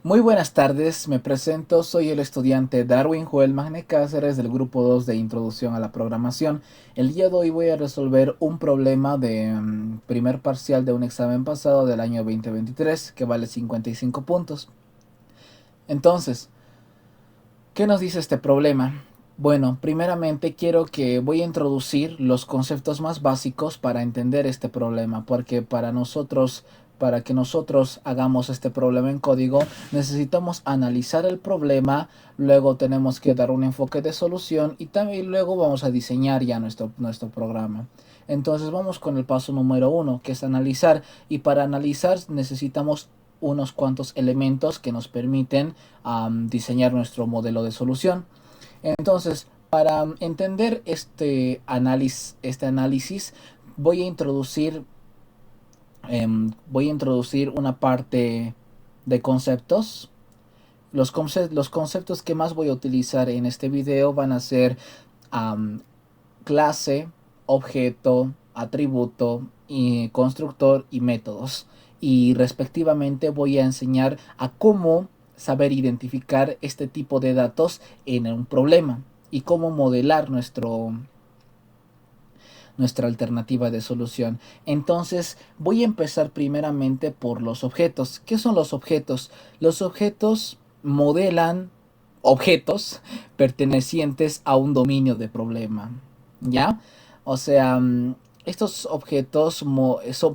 Muy buenas tardes, me presento, soy el estudiante Darwin Joel Magne Cáceres del grupo 2 de Introducción a la Programación. El día de hoy voy a resolver un problema de primer parcial de un examen pasado del año 2023 que vale 55 puntos. Entonces, ¿qué nos dice este problema? Bueno, primeramente voy a introducir los conceptos más básicos para entender este problema, porque para que nosotros hagamos este problema en código, necesitamos analizar el problema, luego tenemos que dar un enfoque de solución y también luego vamos a diseñar ya nuestro programa. Entonces vamos con el paso número uno, que es analizar, y para analizar necesitamos unos cuantos elementos que nos permiten diseñar nuestro modelo de solución. Entonces, para entender este análisis voy a introducir una parte de conceptos. Los conceptos que más voy a utilizar en este video van a ser um, clase, objeto, atributo, y constructor y métodos. Y respectivamente voy a enseñar a cómo saber identificar este tipo de datos en un problema y cómo modelar nuestra alternativa de solución. Entonces voy a empezar primeramente por los objetos. ¿Qué son los objetos? Los objetos modelan objetos pertenecientes a un dominio de problema. ¿Ya? O sea, estos objetos son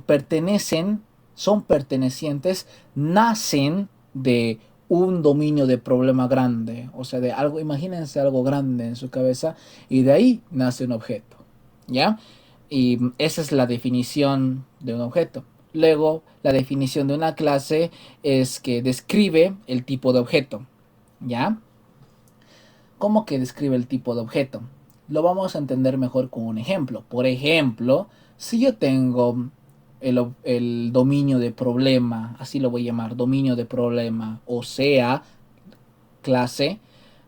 pertenecientes, nacen de un dominio de problema grande. O sea, de algo, imagínense algo grande en su cabeza y de ahí nace un objeto. ¿Ya? Y esa es la definición de un objeto. Luego, la definición de una clase es que describe el tipo de objeto. ¿Ya? ¿Cómo que describe el tipo de objeto? Lo vamos a entender mejor con un ejemplo. Por ejemplo, si yo tengo el dominio de problema, así lo voy a llamar, dominio de problema, o sea, clase,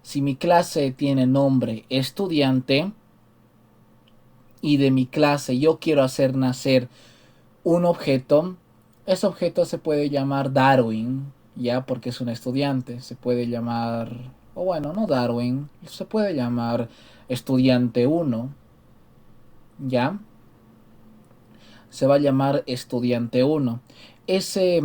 si mi clase tiene nombre estudiante y de mi clase yo quiero hacer nacer un objeto, ese objeto se puede llamar Darwin, ya porque es un estudiante, se puede llamar, o bueno, no Darwin, se puede llamar estudiante uno, ya, se va a llamar estudiante uno. Ese,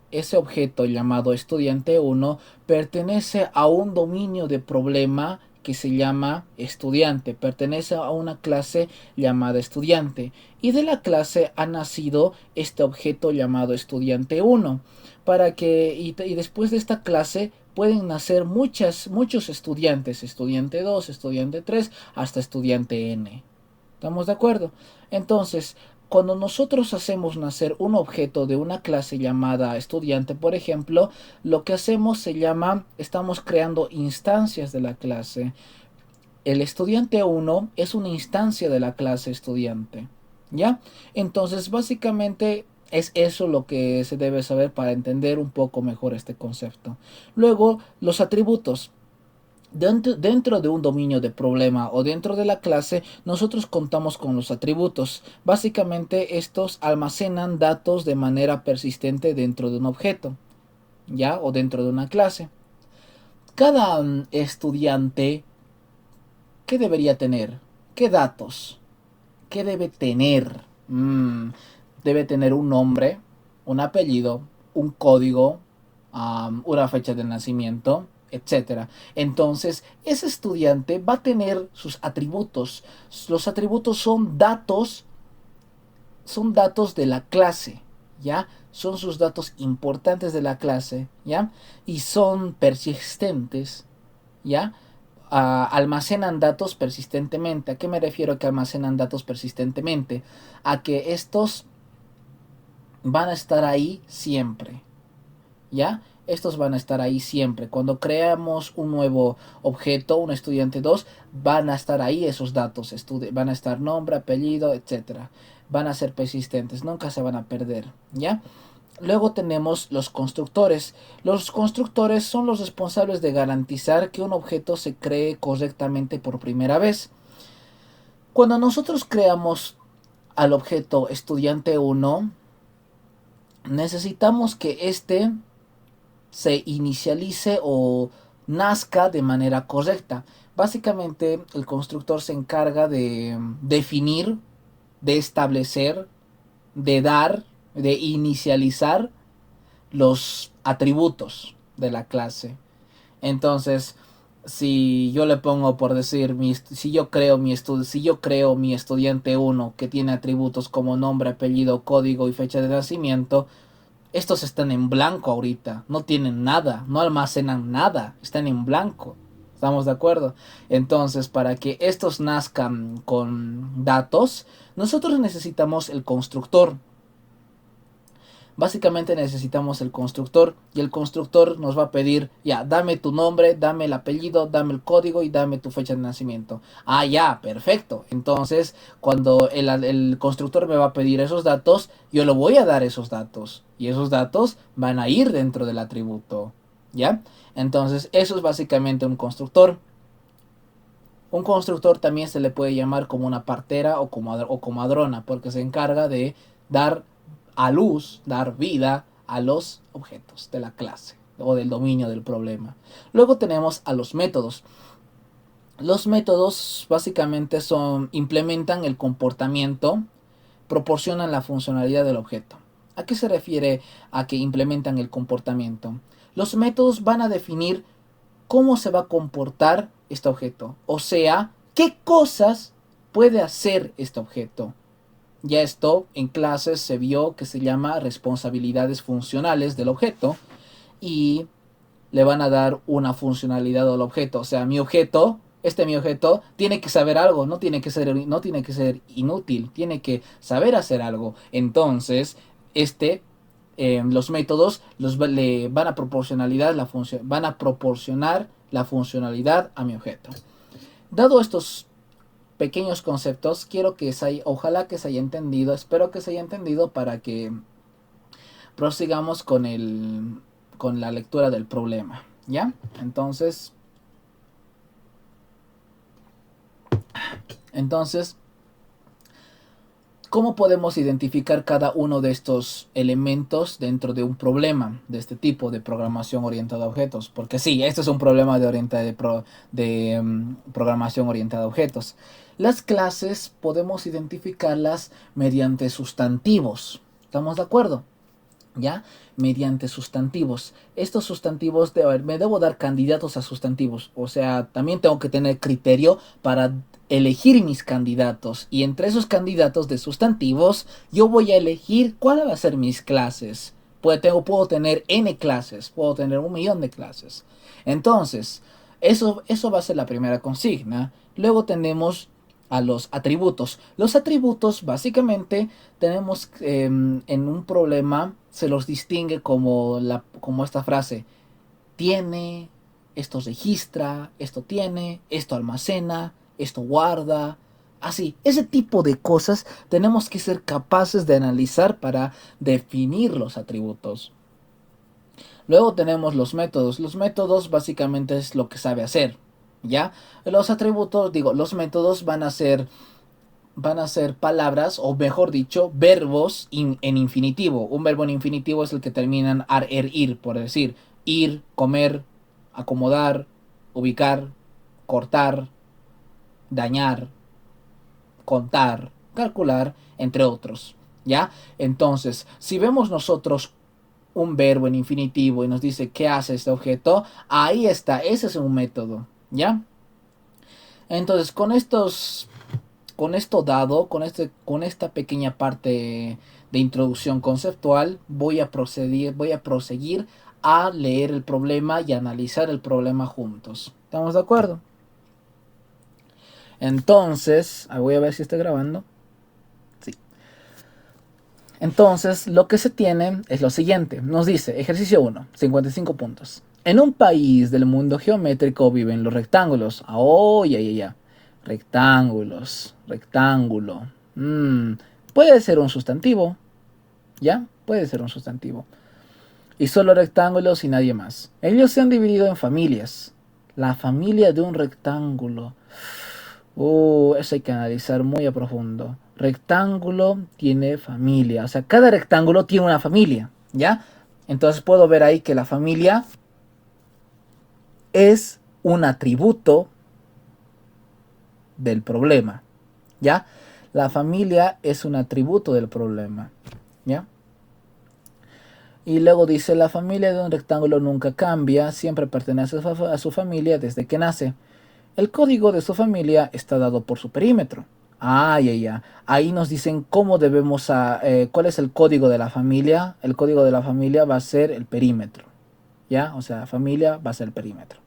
ese objeto llamado estudiante uno pertenece a un dominio de problema que se llama estudiante, pertenece a una clase llamada estudiante y de la clase ha nacido este objeto llamado estudiante uno y después de esta clase pueden nacer muchos estudiantes, estudiante 2, estudiante 3, hasta estudiante n. ¿Estamos de acuerdo? Entonces, cuando nosotros hacemos nacer un objeto de una clase llamada estudiante, por ejemplo, lo que hacemos estamos creando instancias de la clase. El estudiante uno es una instancia de la clase estudiante. ¿Ya? Entonces, básicamente es eso lo que se debe saber para entender un poco mejor este concepto. Luego, los atributos. Dentro de un dominio de problema o dentro de la clase, nosotros contamos con los atributos. Básicamente, estos almacenan datos de manera persistente dentro de un objeto, ¿ya? O dentro de una clase. Cada estudiante, ¿qué debería tener? ¿Qué datos? ¿Qué debe tener? Debe tener un nombre, un apellido, un código, una fecha de nacimiento, etcétera. Entonces, ese estudiante va a tener sus atributos. Los atributos son datos de la clase, ¿ya? Son sus datos importantes de la clase, ¿ya? Y son persistentes, ¿ya? Almacenan datos persistentemente. ¿A qué me refiero que almacenan datos persistentemente? A que estos van a estar ahí siempre, ¿ya? Estos van a estar ahí siempre. Cuando creamos un nuevo objeto, un estudiante 2 van a estar ahí esos datos. Van a estar nombre, apellido, etcétera. Van a ser persistentes, nunca se van a perder, ¿ya? Luego tenemos los constructores. Los constructores son los responsables de garantizar que un objeto se cree correctamente por primera vez. Cuando nosotros creamos al objeto estudiante 1, necesitamos que se inicialice o nazca de manera correcta. Básicamente el constructor se encarga de definir, de establecer, de dar, de inicializar los atributos de la clase. Entonces, si yo le pongo por decir, si yo creo mi estudiante 1 que tiene atributos como nombre, apellido, código y fecha de nacimiento, estos están en blanco ahorita, no tienen nada, no almacenan nada, están en blanco. ¿Estamos de acuerdo? Entonces, para que estos nazcan con datos, nosotros necesitamos el constructor. Básicamente necesitamos el constructor y el constructor nos va a pedir, ya, dame tu nombre, dame el apellido, dame el código y dame tu fecha de nacimiento. Ah, ya, perfecto. Entonces, cuando el constructor me va a pedir esos datos, yo le voy a dar esos datos y esos datos van a ir dentro del atributo. ¿Ya? Entonces, eso es básicamente un constructor. Un constructor también se le puede llamar como una partera o comadrona porque se encarga de dar a luz, dar vida a los objetos de la clase o del dominio del problema. Luego tenemos a los métodos. Los métodos básicamente implementan el comportamiento, proporcionan la funcionalidad del objeto. ¿A qué se refiere a que implementan el comportamiento? Los métodos van a definir cómo se va a comportar este objeto, o sea, qué cosas puede hacer este objeto. Ya esto en clases se vio que se llama responsabilidades funcionales del objeto y le van a dar una funcionalidad al objeto. O sea, mi objeto tiene que saber algo, no tiene que ser inútil, tiene que saber hacer algo. Entonces, los métodos le van a van a proporcionar la funcionalidad a mi objeto. Dado estos pequeños conceptos, ojalá que se haya entendido, espero que se haya entendido para que prosigamos con la lectura del problema, ¿ya? Entonces, ¿cómo podemos identificar cada uno de estos elementos dentro de un problema de este tipo de programación orientada a objetos? Porque sí, este es un problema de programación orientada a objetos. Las clases podemos identificarlas mediante sustantivos. ¿Estamos de acuerdo? ¿Ya? Mediante sustantivos. Estos sustantivos, me debo dar candidatos a sustantivos. O sea, también tengo que tener criterio para elegir mis candidatos. Y entre esos candidatos de sustantivos, yo voy a elegir cuál va a ser mis clases. Puedo tener N clases, puedo tener 1.000.000 de clases. Entonces, eso va a ser la primera consigna. Luego tenemos a los atributos. Los atributos básicamente tenemos en un problema se los distingue como esta frase: tiene, esto registra, esto tiene, esto almacena, esto guarda. Así, ese tipo de cosas tenemos que ser capaces de analizar para definir los atributos. Luego tenemos los métodos. Los métodos básicamente es lo que sabe hacer. ¿Ya? Los atributos, los métodos van a ser palabras, o mejor dicho, verbos en infinitivo. Un verbo en infinitivo es el que termina en ar, er, ir, por decir, ir, comer, acomodar, ubicar, cortar, dañar, contar, calcular, entre otros. ¿Ya? Entonces, si vemos nosotros un verbo en infinitivo y nos dice qué hace este objeto, ahí está, ese es un método. ¿Ya? Entonces, con esta pequeña parte de introducción conceptual, voy a proseguir a leer el problema y analizar el problema juntos. ¿Estamos de acuerdo? Entonces, voy a ver si está grabando. Sí. Entonces, lo que se tiene es lo siguiente. Nos dice, ejercicio 1, 55 puntos. En un país del mundo geométrico viven los rectángulos. Ya. Rectángulos, rectángulo. Puede ser un sustantivo. ¿Ya? Puede ser un sustantivo. Y solo rectángulos y nadie más. Ellos se han dividido en familias. La familia de un rectángulo. Eso hay que analizar muy a profundo. Rectángulo tiene familia. O sea, cada rectángulo tiene una familia. ¿Ya? Entonces puedo ver ahí que la familia es un atributo del problema, ¿ya? La familia es un atributo del problema, ¿ya? Y luego dice, la familia de un rectángulo nunca cambia, siempre pertenece a su familia desde que nace. El código de su familia está dado por su perímetro. Ah, ya. Ahí nos dicen cómo debemos, cuál es el código de la familia. El código de la familia va a ser el perímetro, ¿ya? O sea, familia va a ser el perímetro.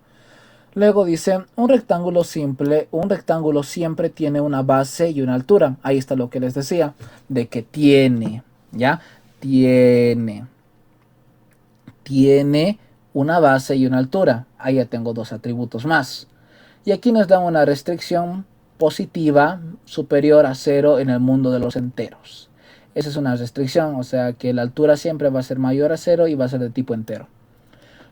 Luego dice, un rectángulo siempre tiene una base y una altura. Ahí está lo que les decía, de que tiene, ¿ya? Tiene una base y una altura. Ahí ya tengo dos atributos más. Y aquí nos dan una restricción positiva superior a 0 en el mundo de los enteros. Esa es una restricción, o sea que la altura siempre va a ser mayor a 0 y va a ser de tipo entero.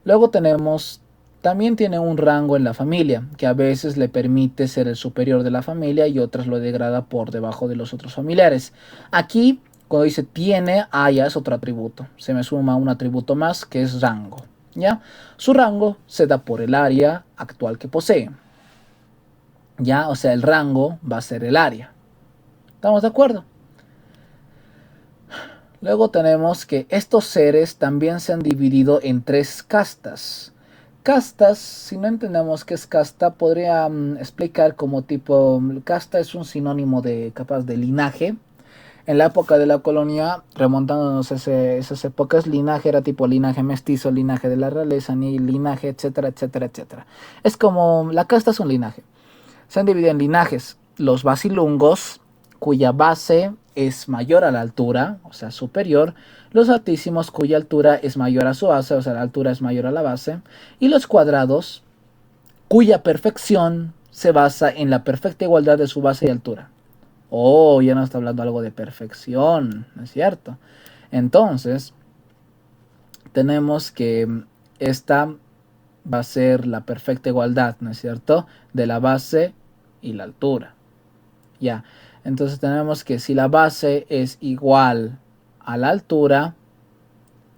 Luego tenemos, también tiene un rango en la familia, que a veces le permite ser el superior de la familia y otras lo degrada por debajo de los otros familiares. Aquí, cuando dice tiene, ya es otro atributo. Se me suma un atributo más que es rango, ¿ya? Su rango se da por el área actual que posee. ¿Ya? O sea, el rango va a ser el área. ¿Estamos de acuerdo? Luego tenemos que estos seres también se han dividido en 3 castas. Castas, si no entendemos qué es casta, podría explicar como tipo, casta es un sinónimo de capaz de linaje. En la época de la colonia, remontándonos a esas épocas, linaje era tipo linaje mestizo, linaje de la realeza, ni linaje, etcétera, etcétera, etcétera. Es como, la casta es un linaje. Se han dividido en linajes. Los bacilungos, cuya base es mayor a la altura, o sea, superior. Los altísimos, cuya altura es mayor a su base, o sea, la altura es mayor a la base. Y los cuadrados, cuya perfección se basa en la perfecta igualdad de su base y altura. Oh, ya nos está hablando algo de perfección, ¿no es cierto? Entonces, tenemos que esta va a ser la perfecta igualdad, ¿no es cierto? De la base y la altura. Ya, entonces tenemos que si la base es igual a la altura,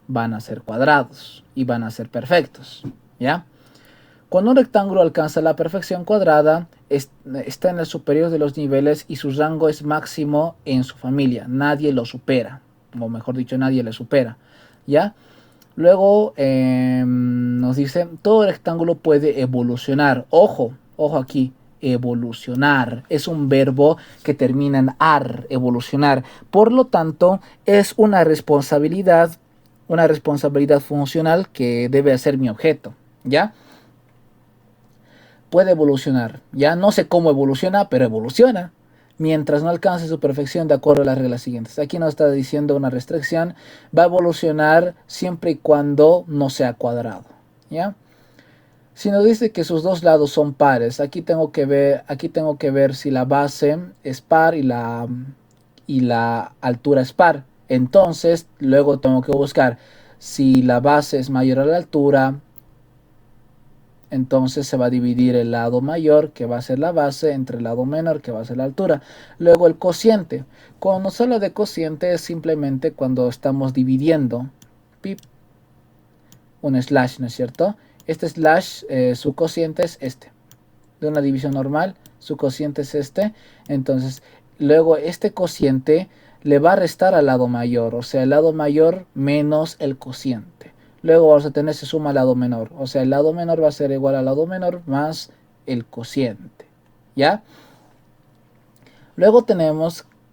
van a ser cuadrados y van a ser perfectos. ¿Ya? Cuando un rectángulo alcanza la perfección cuadrada, está en el superior de los niveles y su rango es máximo en su familia. Nadie lo supera, o mejor dicho, nadie le supera. ¿Ya? Luego nos dice, todo rectángulo puede evolucionar. Ojo, ojo aquí, evolucionar. Es un verbo que termina en ar, evolucionar. Por lo tanto, es una responsabilidad funcional que debe hacer mi objeto. ¿Ya? Puede evolucionar. Ya no sé cómo evoluciona, pero evoluciona. Mientras no alcance su perfección de acuerdo a las reglas siguientes. Aquí nos está diciendo una restricción. Va a evolucionar siempre y cuando no sea cuadrado. ¿Ya? Si nos dice que sus dos lados son pares, aquí tengo que ver si la base es par y la altura es par. Entonces, luego tengo que buscar si la base es mayor a la altura, entonces se va a dividir el lado mayor, que va a ser la base, entre el lado menor, que va a ser la altura. Luego el cociente. Cuando nos habla de cociente es simplemente cuando estamos dividiendo. Pip, un slash, ¿no es cierto? Este slash, su cociente es este. De una división normal, su cociente es este. Entonces, luego este cociente le va a restar al lado mayor. O sea, el lado mayor menos el cociente. Luego vamos a tener se suma al lado menor. O sea, el lado menor va a ser igual al lado menor más el cociente. ¿Ya? Luego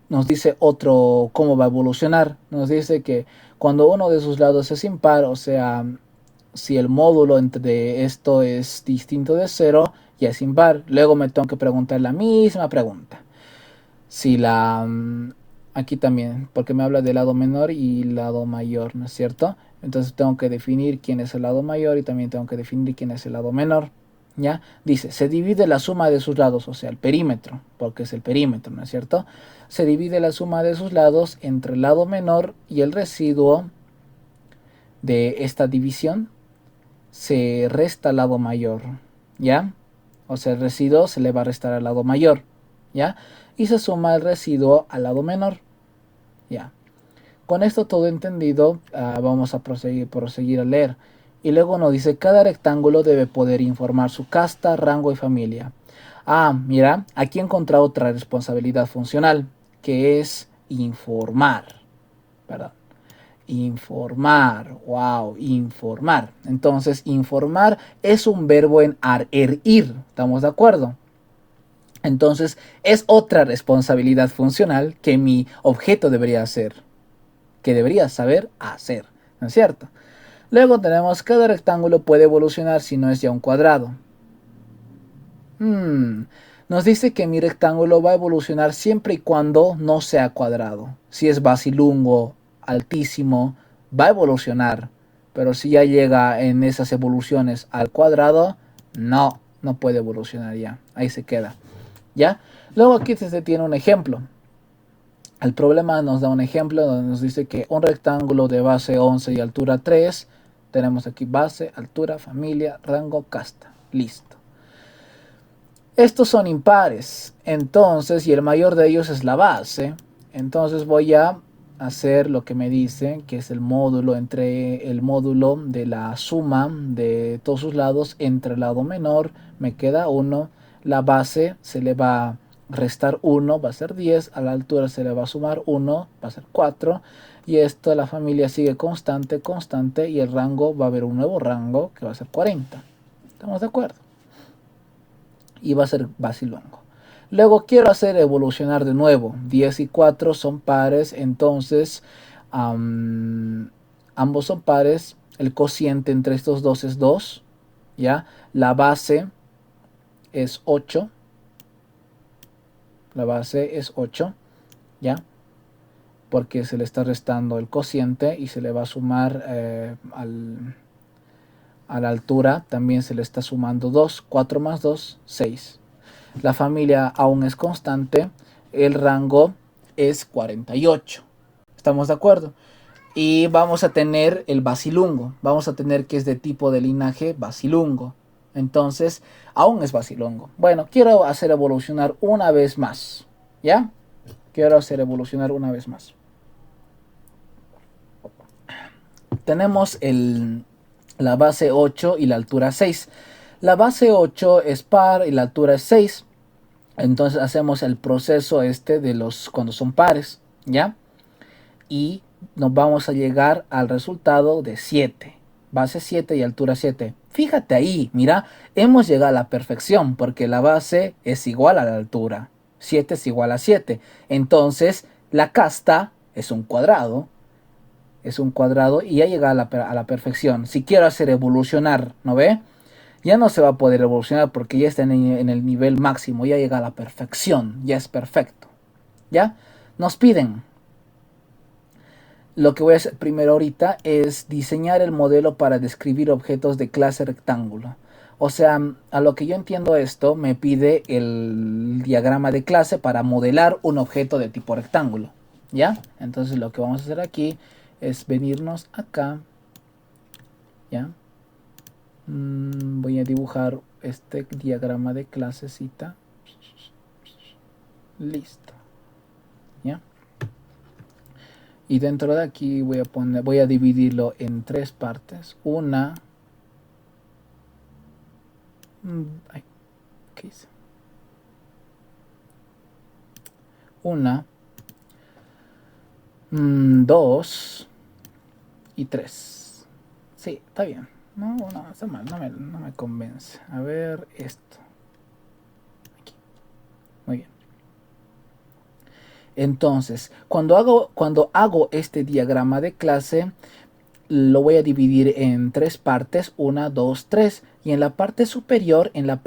nos dice otro cómo va a evolucionar. Nos dice que cuando uno de sus lados es impar, o sea, si el módulo entre esto es distinto de 0, ya es impar. Luego me tengo que preguntar la misma pregunta. Si aquí también, porque me habla del lado menor y lado mayor, ¿no es cierto? Entonces tengo que definir quién es el lado mayor y también tengo que definir quién es el lado menor. ¿Ya? Dice, se divide la suma de sus lados, o sea, el perímetro, porque es el perímetro, ¿no es cierto? Se divide la suma de sus lados entre el lado menor y el residuo de esta división se resta al lado mayor, ¿ya? O sea, el residuo se le va a restar al lado mayor, ¿ya? Y se suma el residuo al lado menor, ¿ya? Con esto todo entendido, vamos a proseguir a leer. Y luego nos dice, cada rectángulo debe poder informar su casta, rango y familia. Mira, aquí he encontrado otra responsabilidad funcional, que es informar, ¿verdad? Informar, wow, informar. Entonces, informar es un verbo en ir, ¿estamos de acuerdo? Entonces, es otra responsabilidad funcional que mi objeto debería hacer, que debería saber hacer, ¿no es cierto? Luego tenemos cada rectángulo puede evolucionar si no es ya un cuadrado. Nos dice que mi rectángulo va a evolucionar siempre y cuando no sea cuadrado. Si es basilungo, altísimo, va a evolucionar. Pero si ya llega en esas evoluciones al cuadrado, no puede evolucionar ya. Ahí se queda. ¿Ya? Luego aquí se tiene un ejemplo. El problema nos da un ejemplo donde nos dice que un rectángulo de base 11 y altura 3, tenemos aquí base, altura, familia, rango, casta. Listo. Estos son impares, entonces, y el mayor de ellos es la base. Entonces voy a hacer lo que me dice, que es el módulo entre el módulo de la suma de todos sus lados entre el lado menor, me queda 1. La base se le va a restar 1, va a ser 10. A la altura se le va a sumar 1, va a ser 4. Y esto, la familia sigue constante, constante, y el rango va a haber un nuevo rango que va a ser 40. ¿Estamos de acuerdo? Y va a ser basilongo. Luego quiero hacer evolucionar de nuevo. 10 y 4 son pares, entonces ambos son pares. El cociente entre estos dos es 2. ¿Ya? La base es 8. La base es 8. ¿Ya? Porque se le está restando el cociente y se le va a sumar a la altura. También se le está sumando 2. 4 más 2, 6. La familia aún es constante. El rango es 48. ¿Estamos de acuerdo? Y vamos a tener el basilungo. Vamos a tener que es de tipo de linaje basilungo. Entonces, aún es basilungo. Bueno, quiero hacer evolucionar una vez más. ¿Ya? Quiero hacer evolucionar una vez más. Tenemos la base 8 y la altura 6. La base 8 es par y la altura es 6. Entonces hacemos el proceso de los cuando son pares, ¿ya? Y nos vamos a llegar al resultado de 7. Base 7 y altura 7. Fíjate ahí, mira, hemos llegado a la perfección porque la base es igual a la altura. 7 es igual a 7. Entonces, la casta es un cuadrado. Es un cuadrado y ya llega a la perfección. Si quiero hacer evolucionar, ¿no ve? Ya no se va a poder evolucionar porque ya está en el nivel máximo, ya llega a la perfección, ya es perfecto. ¿Ya? Nos piden. Lo que voy a hacer primero ahorita es diseñar el modelo para describir objetos de clase rectángulo. O sea, a lo que yo entiendo esto, me pide el diagrama de clase para modelar un objeto de tipo rectángulo. ¿Ya? Entonces lo que vamos a hacer aquí es venirnos acá. ¿Ya? Voy a dibujar este diagrama de clasecita. Listo. ¿Ya? Y dentro de aquí voy a dividirlo en 3 partes. Una. Ay, ¿qué hice? Una. 2 y 3. Sí, está bien. No, está mal, no me convence. A ver esto. Aquí. Muy bien. Entonces, cuando hago este diagrama de clase, lo voy a dividir en 3 partes, 1, 2, 3. Y en la parte superior, en la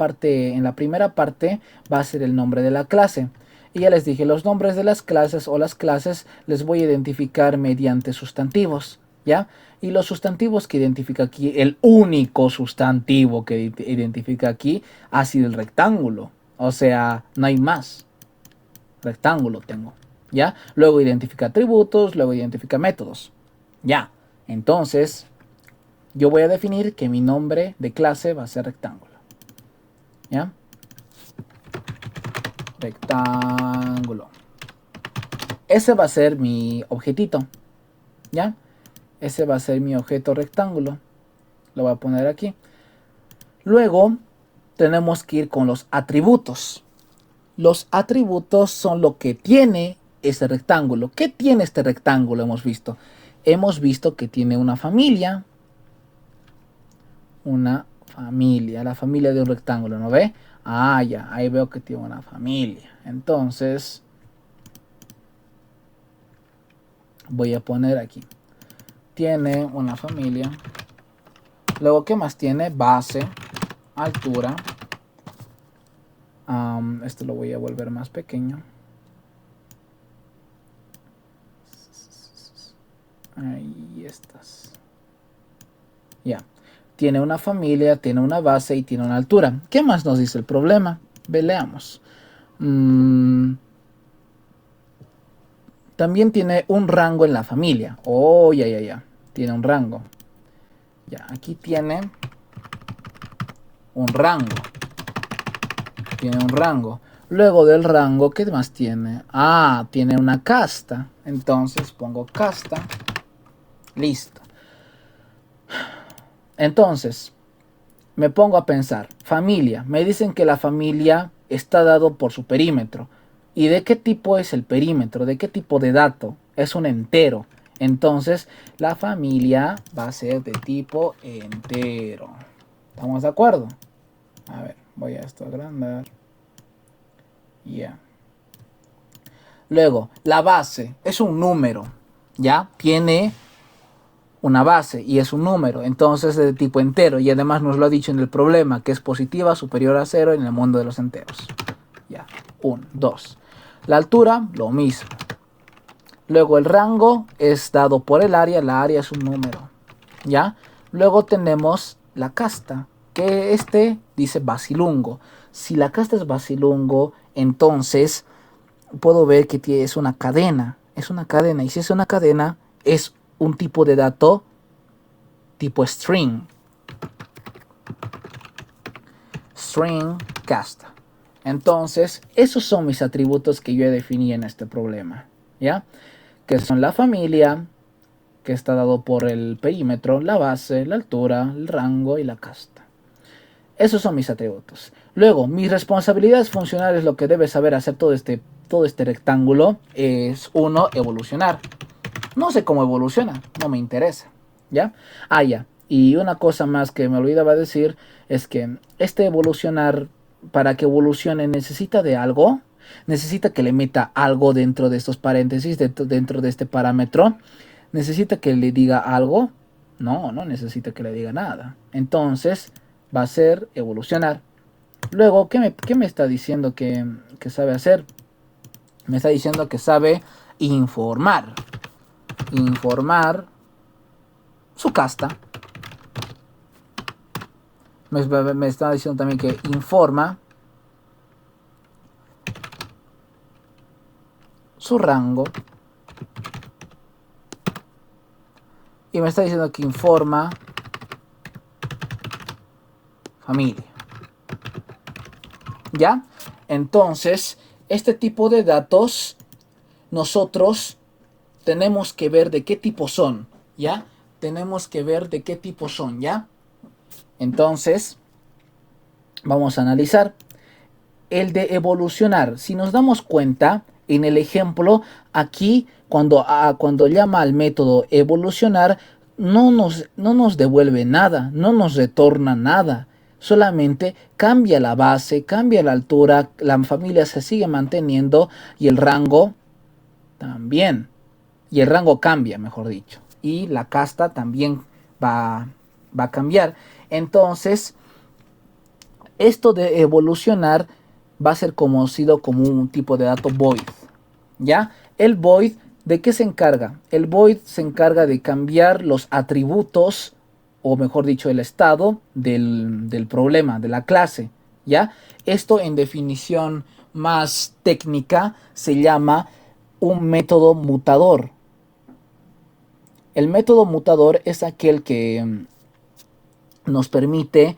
primera parte, va a ser el nombre de la clase. Y ya les dije, los nombres de las clases o las clases les voy a identificar mediante sustantivos, ¿ya? Y los sustantivos que identifica aquí, el único sustantivo que identifica aquí ha sido el rectángulo. O sea, no hay más. Rectángulo tengo, ¿ya? Luego identifica atributos, luego identifica métodos, ¿ya? Entonces, yo voy a definir que mi nombre de clase va a ser rectángulo, ¿ya? Rectángulo. Ese va a ser mi objetito, ¿ya? Ese va a ser mi objeto rectángulo. Lo voy a poner aquí. Luego tenemos que ir con los atributos. Los atributos son lo que tiene ese rectángulo. ¿Qué tiene este rectángulo? Hemos visto. Hemos visto que tiene una familia. Una familia. La familia de un rectángulo, ¿no ve? Ah, ya. Ahí veo que tiene una familia. Entonces, voy a poner aquí. Tiene una familia. Luego, ¿qué más tiene? Base, altura. Esto lo voy a volver más pequeño. Ahí estás. Ya. Tiene una familia, tiene una base y tiene una altura. ¿Qué más nos dice el problema? Leamos. También tiene un rango en la familia. Oh, ya. Tiene un rango. Ya, aquí tiene un rango. Tiene un rango. Luego del rango, ¿qué más tiene? Ah, tiene una casta. Entonces pongo casta. Listo. Entonces, me pongo a pensar. Familia. Me dicen que la familia está dado por su perímetro. ¿Y de qué tipo es el perímetro? ¿De qué tipo de dato? Es un entero. Entonces, la familia va a ser de tipo entero. ¿Estamos de acuerdo? A ver, voy a esto agrandar. Ya. Luego, la base es un número. ¿Ya? Tiene una base y es un número. Entonces, es de tipo entero. Y además nos lo ha dicho en el problema, que es positiva, superior a 0 en el mundo de los enteros. Ya. 1, 2. La altura, lo mismo. Luego el rango es dado por el área. La área es un número. ¿Ya? Luego tenemos la casta, que dice Basilungo. Si la casta es Basilungo, entonces puedo ver que es una cadena. Es una cadena. Y si es una cadena, es un tipo de dato tipo string. String casta. Entonces, esos son mis atributos que yo definí en este problema. ¿Ya? Que son la familia, que está dado por el perímetro, la base, la altura, el rango y la casta. Esos son mis atributos. Luego, mis responsabilidades funcionales, lo que debe saber hacer todo este rectángulo es 1, evolucionar. No sé cómo evoluciona, no me interesa. ¿Ya? Ah, ya. Y una cosa más que me olvidaba decir es que evolucionar, para que evolucione, necesita de algo. Necesita que le meta algo dentro de estos paréntesis, dentro de este parámetro. ¿Necesita que le diga algo? No, no necesita que le diga nada. Entonces va a ser evolucionar. Luego, ¿qué me está diciendo que sabe hacer? Me está diciendo que sabe informar. Informar su casta. Me está diciendo también que informa su rango. Y me está diciendo que informa familia. ¿Ya? Entonces, este tipo de datos nosotros tenemos que ver de qué tipo son. ¿Ya? Tenemos que ver de qué tipo son. ¿Ya? Entonces, vamos a analizar el de evolucionar. Si nos damos cuenta, en el ejemplo, aquí, cuando llama al método evolucionar, no nos devuelve nada, no nos retorna nada. Solamente cambia la base, cambia la altura, la familia se sigue manteniendo y el rango también. Y el rango cambia, mejor dicho. Y la casta también va a cambiar. Entonces, esto de evolucionar va a ser conocido como un tipo de dato void. ¿Ya? El void, ¿de qué se encarga? El void se encarga de cambiar los atributos, o mejor dicho, el estado del problema, de la clase. ¿Ya? Esto en definición más técnica se llama un método mutador. El método mutador es aquel que nos permite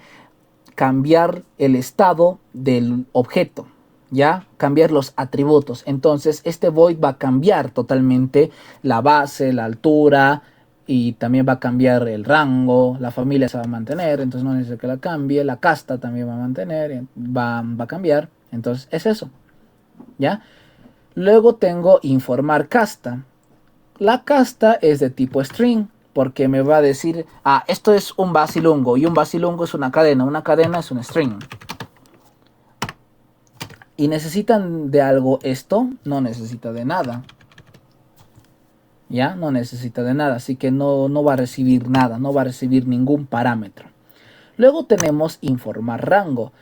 cambiar el estado del objeto. ya cambiar los atributos. Entonces este void va a cambiar totalmente la base, la altura, y también va a cambiar el rango. La familia se va a mantener, entonces no necesito que la cambie. La casta también va a mantener, va a cambiar. Entonces es eso, ya. Luego tengo informar casta. La casta es de tipo string, porque me va a decir, esto es un basilungo, y un basilungo es una cadena es un string. ¿Y necesitan de algo esto? No necesita de nada. ¿Ya? No necesita de nada, así que no va a recibir nada, no va a recibir ningún parámetro. Luego tenemos informar rango.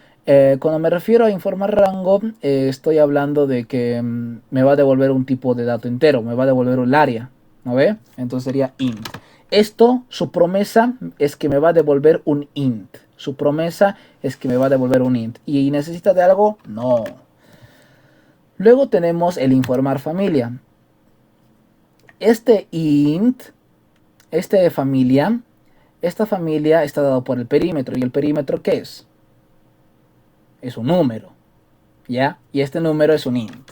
Cuando me refiero a informar rango, estoy hablando de que me va a devolver un tipo de dato entero, me va a devolver un área, ¿no ve? Entonces sería int. Esto, su promesa es que me va a devolver un int. Su promesa es que me va a devolver un int. ¿Y necesita de algo? No. Luego tenemos el informar familia. Este int, esta familia está dado por el perímetro. ¿Y el perímetro qué es? Es un número, ¿ya? Y este número es un int.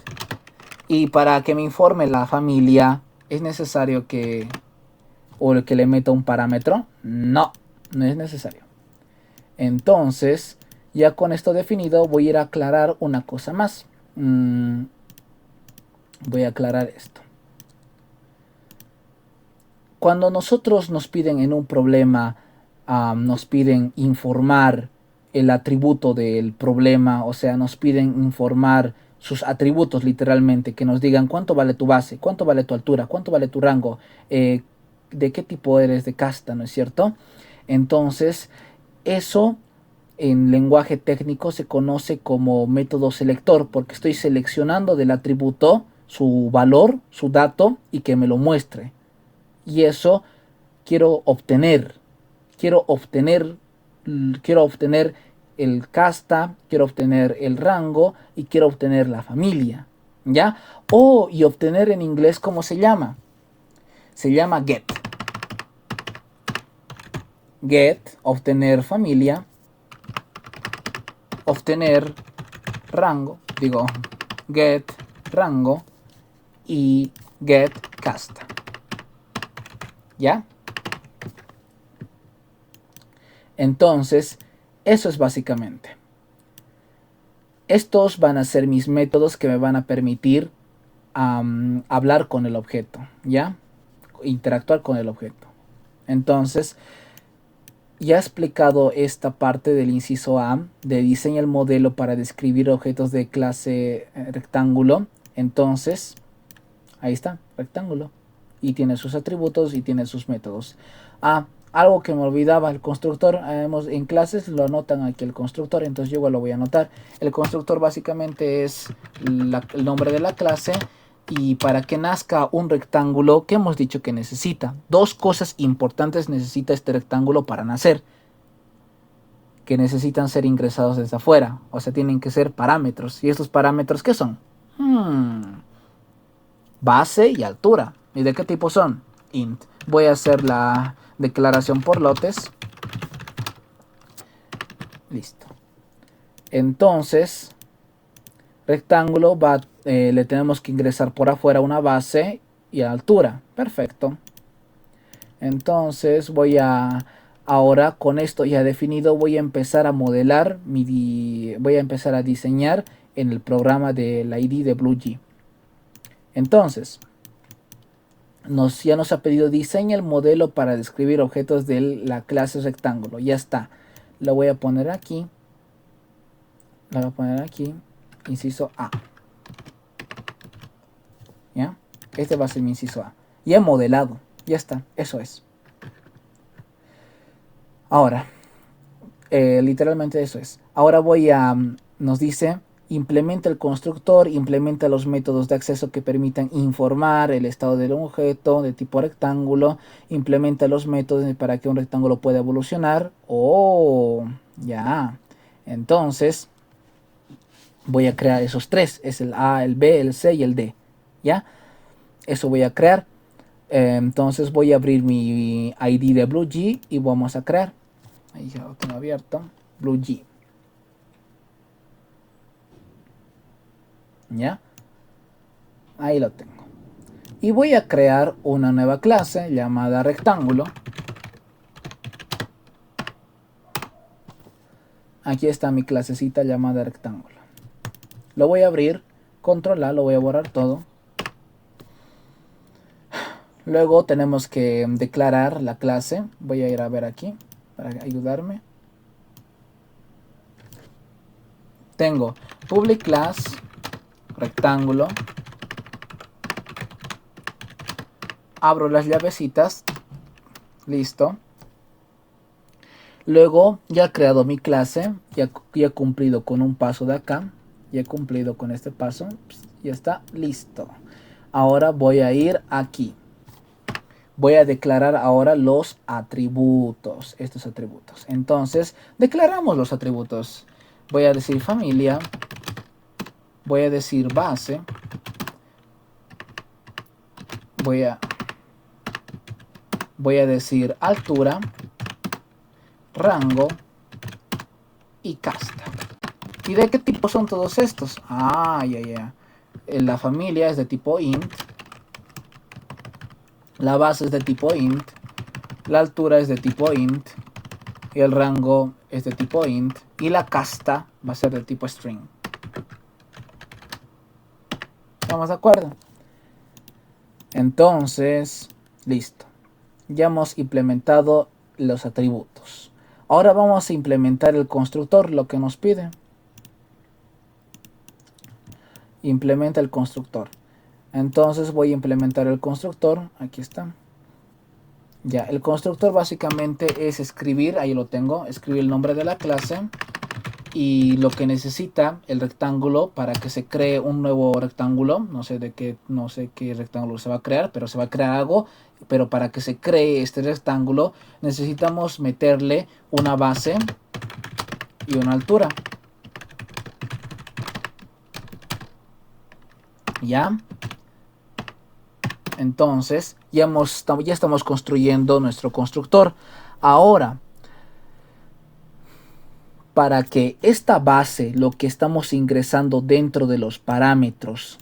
Y para que me informe la familia, ¿es necesario que le meta un parámetro? No, no es necesario. Entonces, ya con esto definido, voy a ir a aclarar una cosa más. Voy a aclarar esto. Cuando nosotros nos piden en un problema, nos piden informar el atributo del problema, o sea, nos piden informar sus atributos literalmente, que nos digan cuánto vale tu base, cuánto vale tu altura, cuánto vale tu rango, de qué tipo eres de casta, ¿no es cierto? Entonces, eso en lenguaje técnico se conoce como método selector, porque estoy seleccionando del atributo su valor, su dato, y que me lo muestre. Y eso quiero obtener. Quiero obtener el casta, quiero obtener el rango y quiero obtener la familia. ¿Ya? Y obtener en inglés, ¿cómo se llama? Se llama get. Get, obtener familia, obtener rango, get rango y get casta. ¿Ya? Entonces, eso es básicamente. Estos van a ser mis métodos que me van a permitir hablar con el objeto, ¿ya? Interactuar con el objeto. Entonces, ya he explicado esta parte del inciso A, de diseña el modelo para describir objetos de clase rectángulo. Entonces, ahí está, rectángulo. Y tiene sus atributos y tiene sus métodos. Algo que me olvidaba, el constructor, en clases lo anotan aquí el constructor, entonces yo igual lo voy a anotar. El constructor básicamente es el nombre de la clase, y para que nazca un rectángulo, ¿qué hemos dicho que necesita? Dos cosas importantes necesita este rectángulo para nacer, que necesitan ser ingresados desde afuera, o sea, tienen que ser parámetros. ¿Y estos parámetros qué son? Base y altura. ¿Y de qué tipo son? Int. Voy a hacer la declaración por lotes. Listo. Entonces, rectángulo le tenemos que ingresar por afuera una base y altura. Perfecto. Entonces ahora con esto ya definido, voy a empezar a modelar, voy a empezar a diseñar en el programa del ID de BlueG. Entonces, ya nos ha pedido diseña el modelo para describir objetos de la clase rectángulo. Ya está. Lo voy a poner aquí. Lo voy a poner aquí. Inciso A. ¿Ya? Este va a ser mi inciso A. Ya he modelado. Ya está. Eso es. Ahora, literalmente eso es. Ahora nos dice, implementa el constructor, implementa los métodos de acceso que permitan informar el estado del objeto de tipo rectángulo, implementa los métodos para que un rectángulo pueda evolucionar. Ya. Entonces, voy a crear esos tres, es el A, el B, el C y el D. ¿Ya? Eso voy a crear. Entonces voy a abrir mi ID de BlueG y vamos a crear. Ahí ya lo tengo abierto. BlueG. ¿Ya? Ahí lo tengo. Y voy a crear una nueva clase llamada rectángulo. Aquí está mi clasecita llamada rectángulo. Lo voy a abrir, control A, lo voy a borrar todo. Luego tenemos que declarar la clase. Voy a ir a ver aquí para ayudarme. Tengo public class rectángulo. Abro las llavecitas. Listo. Luego ya he creado mi clase. Ya he cumplido con un paso de acá. Ya he cumplido con este paso. Ya está listo. Ahora voy a ir aquí. Voy a declarar ahora los atributos. Estos atributos. Entonces declaramos los atributos. Voy a decir familia. Voy a decir base. Voy a decir altura, rango y casta. ¿Y de qué tipo son todos estos? Ya. La familia es de tipo int. La base es de tipo int. La altura es de tipo int. Y el rango es de tipo int. Y la casta va a ser de tipo string. ¿Estamos de acuerdo? Entonces, listo. Ya hemos implementado los atributos. Ahora vamos a implementar el constructor, lo que nos pide. Implementa el constructor. Entonces voy a implementar el constructor. Aquí está. Ya, el constructor básicamente es escribir, ahí lo tengo, escribir el nombre de la clase y lo que necesita el rectángulo para que se cree un nuevo rectángulo. No sé qué rectángulo se va a crear, pero se va a crear algo. Pero para que se cree este rectángulo necesitamos meterle una base y una altura. ¿Ya? Entonces ya estamos construyendo nuestro constructor. Ahora, para que esta base, lo que estamos ingresando dentro de los parámetros,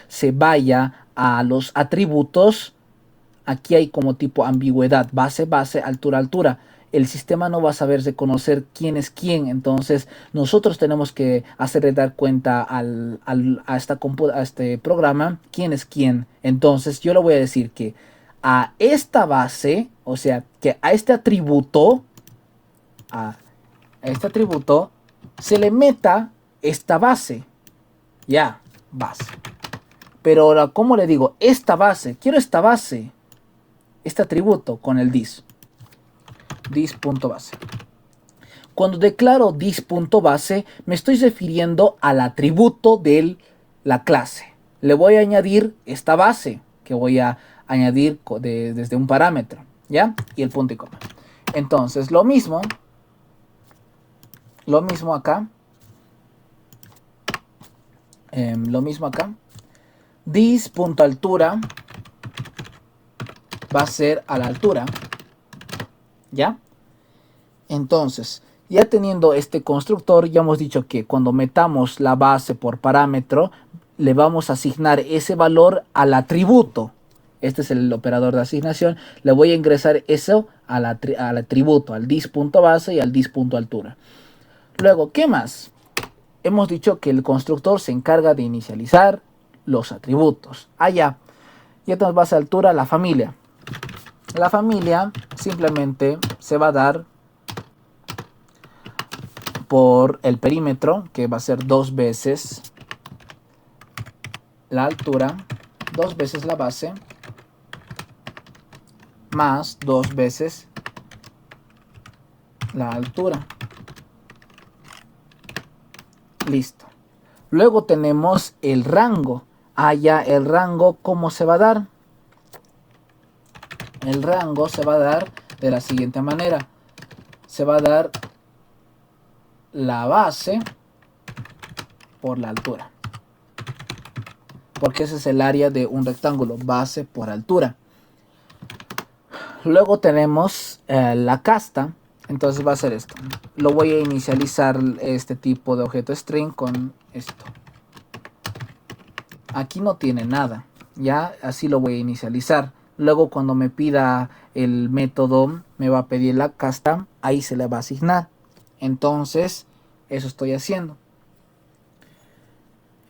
se vaya a los atributos, aquí hay como tipo ambigüedad, base, base, altura, altura. El sistema no va a saber reconocer quién es quién, entonces nosotros tenemos que hacerle dar cuenta a este programa quién es quién. Entonces yo le voy a decir que a esta base, o sea, que a este atributo, se le meta esta base. Ya, base. Pero ahora, ¿cómo le digo? Esta base, quiero esta base, este atributo con el dis. Dis.base. Cuando declaro dis.base, me estoy refiriendo al atributo de la clase. Le voy a añadir esta base que voy a añadir desde un parámetro, ¿ya? Y el punto y coma. Entonces, lo mismo acá. Dis.altura va a ser a la altura, ¿ya? Entonces, ya teniendo este constructor, ya hemos dicho que cuando metamos la base por parámetro, le vamos a asignar ese valor al atributo. Este es el operador de asignación. Le voy a ingresar eso al atributo, al dis.base y al dis.altura. Luego, ¿qué más? Hemos dicho que el constructor se encarga de inicializar los atributos. Ya tenemos base, altura, la familia. La familia simplemente se va a dar por el perímetro, que va a ser 2 veces la altura, 2 veces la base, más 2 veces la altura. Listo. Luego tenemos el rango. Ya el rango, ¿cómo se va a dar? El rango se va a dar de la siguiente manera. Se va a dar la base por la altura. Porque ese es el área de un rectángulo, base por altura. Luego tenemos la casta. Entonces va a ser esto. Lo voy a inicializar este tipo de objeto string con esto. Aquí no tiene nada. Ya así lo voy a inicializar. Luego cuando me pida el método, me va a pedir la casta. Ahí se le va a asignar. Entonces, eso estoy haciendo.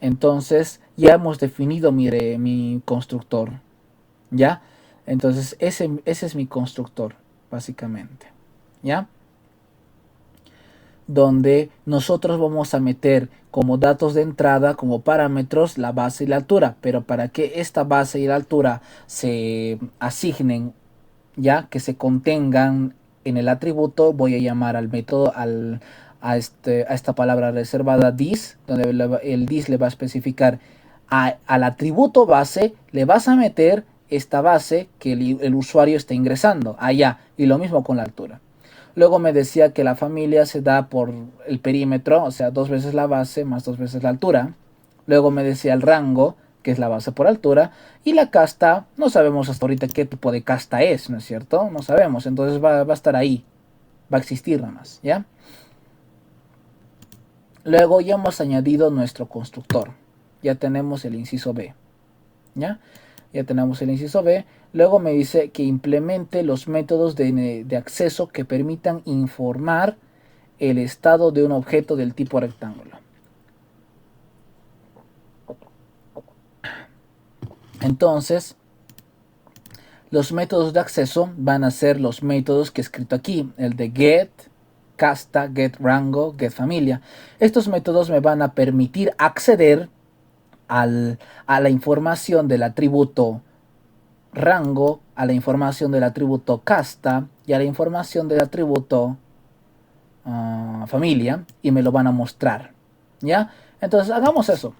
Entonces, ya hemos definido mi constructor. ¿Ya? Entonces, ese es mi constructor, básicamente. ¿Ya? Donde nosotros vamos a meter como datos de entrada, como parámetros, la base y la altura. Pero para que esta base y la altura se asignen, ya que se contengan en el atributo, voy a llamar al método, a esta palabra reservada this, donde el this le va a especificar al atributo base, le vas a meter esta base que el usuario está ingresando allá, y lo mismo con la altura. Luego me decía que la familia se da por el perímetro, o sea, 2 veces la base más 2 veces la altura. Luego me decía el rango, que es la base por altura. Y la casta, no sabemos hasta ahorita qué tipo de casta es, ¿no es cierto? No sabemos, entonces va a estar ahí. Va a existir nada más, ¿ya? Luego ya hemos añadido nuestro constructor. Ya tenemos el inciso B, ¿ya? Ya tenemos el inciso B. Luego me dice que implemente los métodos de acceso que permitan informar el estado de un objeto del tipo rectángulo. Entonces, los métodos de acceso van a ser los métodos que he escrito aquí, el de get, casta, get rango, get familia. Estos métodos me van a permitir acceder a la información del atributo rango, a la información del atributo casta y a la información del atributo familia, y me lo van a mostrar, ¿ya? Entonces hagamos eso.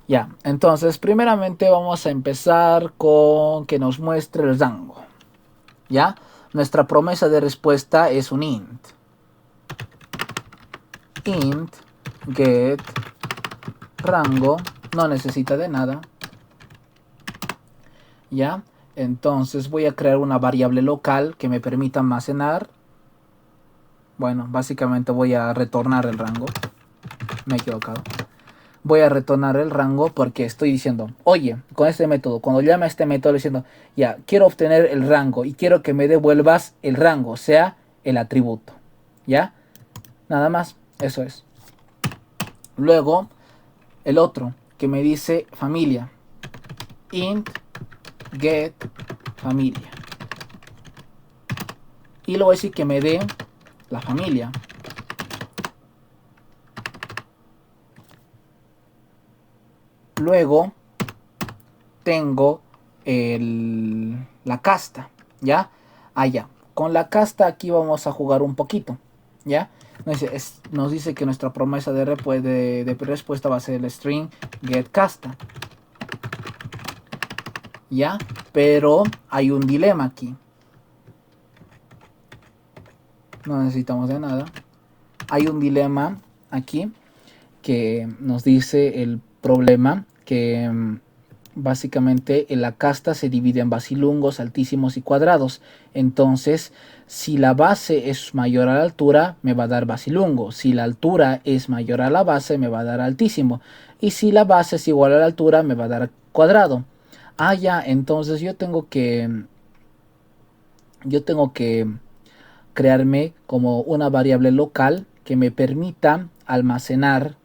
Ya, entonces primeramente vamos a empezar con que nos muestre el rango, ¿ya? Nuestra promesa de respuesta es un int get rango, no necesita de nada, ¿ya? Entonces voy a crear una variable local que me permita almacenar. Bueno, básicamente voy a retornar el rango. Me he equivocado. Voy a retornar el rango porque estoy diciendo, oye, con este método, cuando llame a este método diciendo, ya, quiero obtener el rango y quiero que me devuelvas el rango, o sea, el atributo. ¿Ya? Nada más, eso es. Luego, el otro, que me dice familia. Int get familia. Y le voy a decir que me dé la familia. Luego tengo la casta, ¿ya? Allá. Con la casta aquí vamos a jugar un poquito, ¿ya? Nos dice que nuestra promesa de respuesta va a ser el string get casta, ¿ya? Pero hay un dilema aquí. No necesitamos de nada. Hay un dilema aquí que nos dice el problema que básicamente la casta se divide en basilungos, altísimos y cuadrados. Entonces, si la base es mayor a la altura, me va a dar basilungo. Si la altura es mayor a la base, me va a dar altísimo. Y si la base es igual a la altura, me va a dar cuadrado. Ah, ya, entonces yo tengo que crearme como una variable local que me permita almacenar,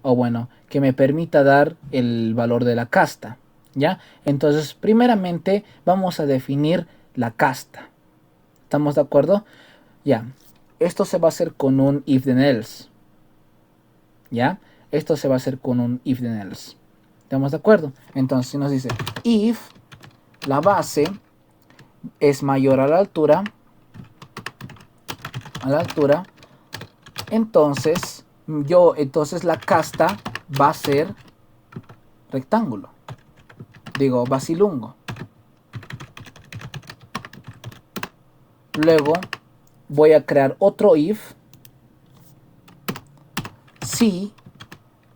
o bueno, que me permita dar el valor de la casta, ¿ya? Entonces, primeramente vamos a definir la casta. ¿Estamos de acuerdo? Ya. Esto se va a hacer con un if then else. ¿Ya? Esto se va a hacer con un if then else. ¿Estamos de acuerdo? Entonces, si nos dice if la base es mayor a la altura, entonces la casta va a ser rectángulo, digo basilungo. Luego voy a crear otro if si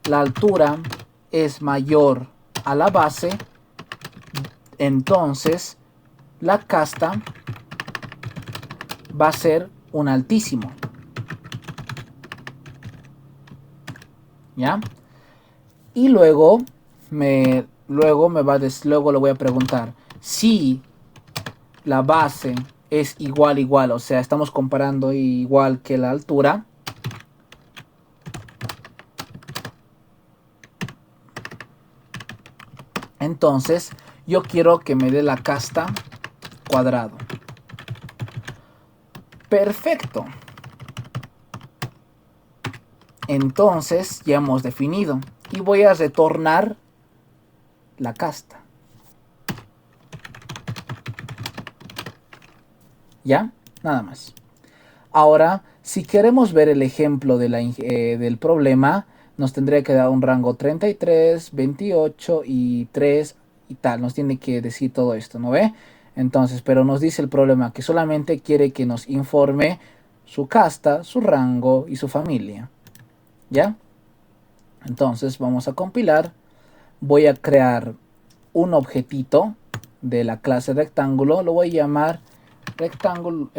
la altura es mayor a la base, entonces la casta va a ser un altísimo. ¿Ya? Y luego luego le voy a preguntar si la base es igual, o sea, estamos comparando igual que la altura. Entonces, yo quiero que me dé la casta cuadrado. Perfecto. Entonces, ya hemos definido. Y voy a retornar la casta. ¿Ya? Nada más. Ahora, si queremos ver el ejemplo del problema, nos tendría que dar un rango 33, 28 y 3 y tal. Nos tiene que decir todo esto, ¿no ve? Entonces, pero nos dice el problema que solamente quiere que nos informe su casta, su rango y su familia. ¿Ya? Entonces, vamos a compilar. Voy a crear un objetito de la clase rectángulo. Lo voy a llamar rectángulo.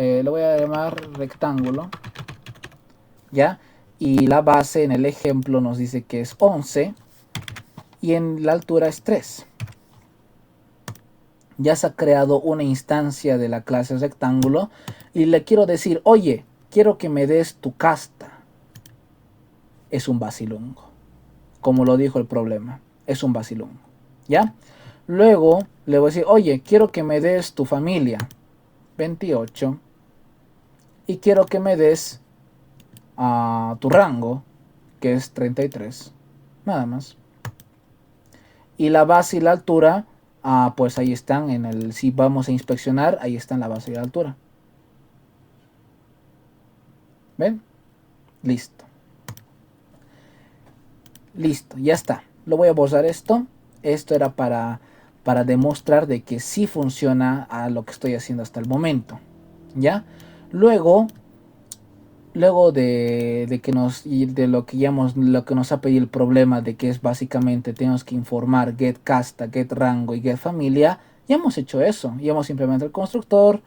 ¿Ya? Y la base en el ejemplo nos dice que es 11 y en la altura es 3. Ya se ha creado una instancia de la clase rectángulo y le quiero decir, oye, quiero que me des tu casta. Es un vacilungo. Como lo dijo el problema, es un vacilungo. ¿Ya? Luego le voy a decir, oye, quiero que me des tu familia. 28. Y quiero que me des tu rango, que es 33. Nada más. Y la base y la altura, pues ahí están si vamos a inspeccionar, ahí están la base y la altura. ¿Ven? Listo. Listo, ya está. Lo voy a borrar esto. Esto era para demostrar de que sí funciona a lo que estoy haciendo hasta el momento. ¿Ya? Luego de lo que nos ha pedido el problema, de que es básicamente tenemos que informar get casta, get rango y get familia, ya hemos hecho eso, ya hemos implementado el constructor,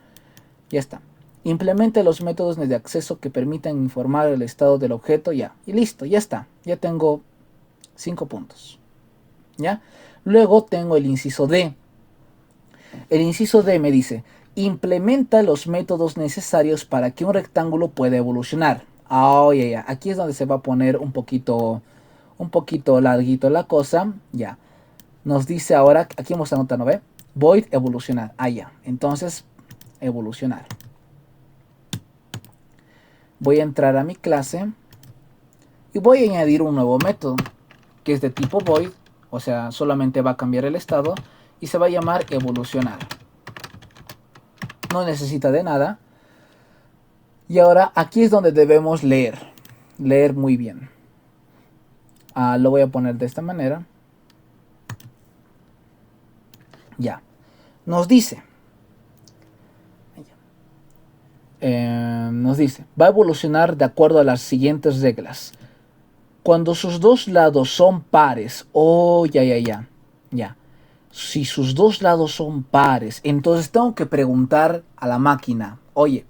ya está. Implemente los métodos de acceso que permitan informar el estado del objeto, ya, y listo, ya está, ya tengo 5 puntos, ya. Luego tengo el inciso D. El inciso D me dice, implementa los métodos necesarios para que un rectángulo pueda evolucionar. Aquí es donde se va a poner un poquito larguito la cosa. Ya. Nos dice ahora, aquí vamos a anotar, ¿no ve? Void evolucionar. Ya. Entonces, evolucionar. Voy a entrar a mi clase y voy a añadir un nuevo método que es de tipo void, o sea, solamente va a cambiar el estado y se va a llamar evolucionar. No necesita de nada. Y ahora aquí es donde debemos leer muy bien. Lo voy a poner de esta manera. Ya. Nos dice, va a evolucionar de acuerdo a las siguientes reglas. Cuando sus dos lados son pares, ya. Si sus dos lados son pares, entonces tengo que preguntar a la máquina, oye,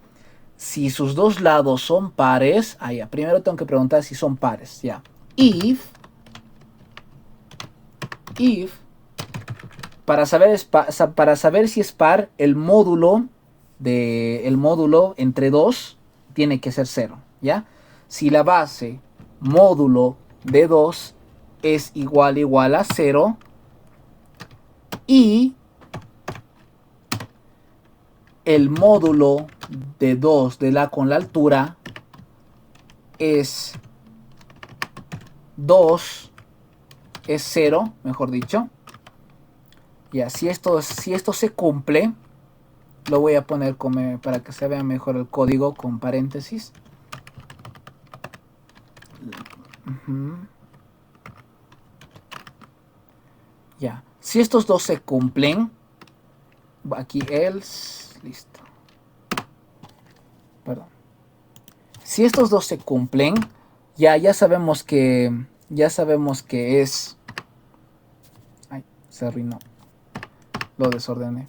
si sus dos lados son pares, primero tengo que preguntar si son pares, ya. If, para saber si es par, el módulo entre 2 tiene que ser 0, ¿ya? Si la base módulo de 2 es igual a 0 y el módulo de 2 con la altura es 2, es 0, mejor dicho. Ya, si esto se cumple, lo voy a poner para que se vea mejor el código con paréntesis. Ya, si estos dos se cumplen, aquí else, listo. Perdón. Si estos dos se cumplen, ya sabemos que es. Ay, se arruinó. Lo desordené.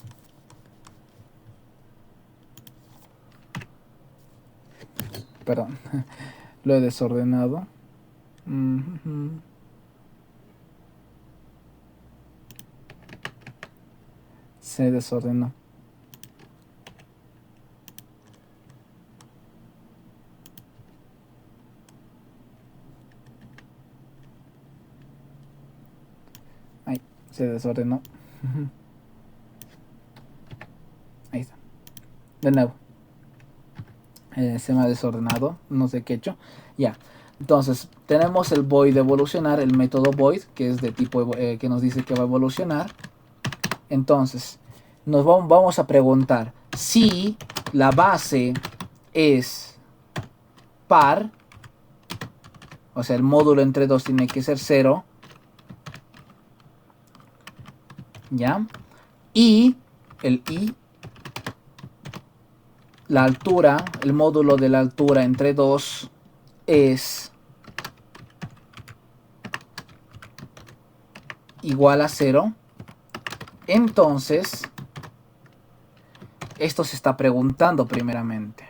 perdón, lo he desordenado. Se desordenó. Ahí, se desordenó. Ahí está. De nuevo. Se me ha desordenado. No sé qué he hecho. Ya. Entonces, tenemos el void de evolucionar, el método void, que es de tipo que nos dice que va a evolucionar. Entonces, vamos a preguntar si la base es par, o sea, el módulo entre 2 tiene que ser 0, ¿ya? Y la altura, el módulo de la altura entre 2 es igual a 0. Entonces, esto se está preguntando primeramente,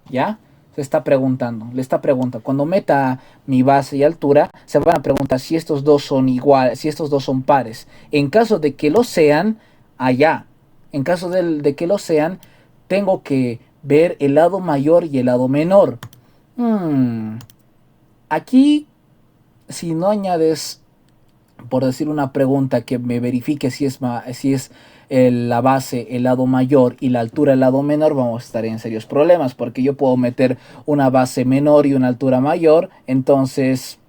¿ya? Se está preguntando, le está preguntando. Cuando meta mi base y altura, se van a preguntar si estos dos son iguales, si estos dos son pares. En caso de que lo sean, allá. En caso de que lo sean, tengo que ver el lado mayor y el lado menor. Aquí, si no añades, por decir una pregunta que me verifique si es la base el lado mayor y la altura el lado menor, vamos a estar en serios problemas, porque yo puedo meter una base menor y una altura mayor, entonces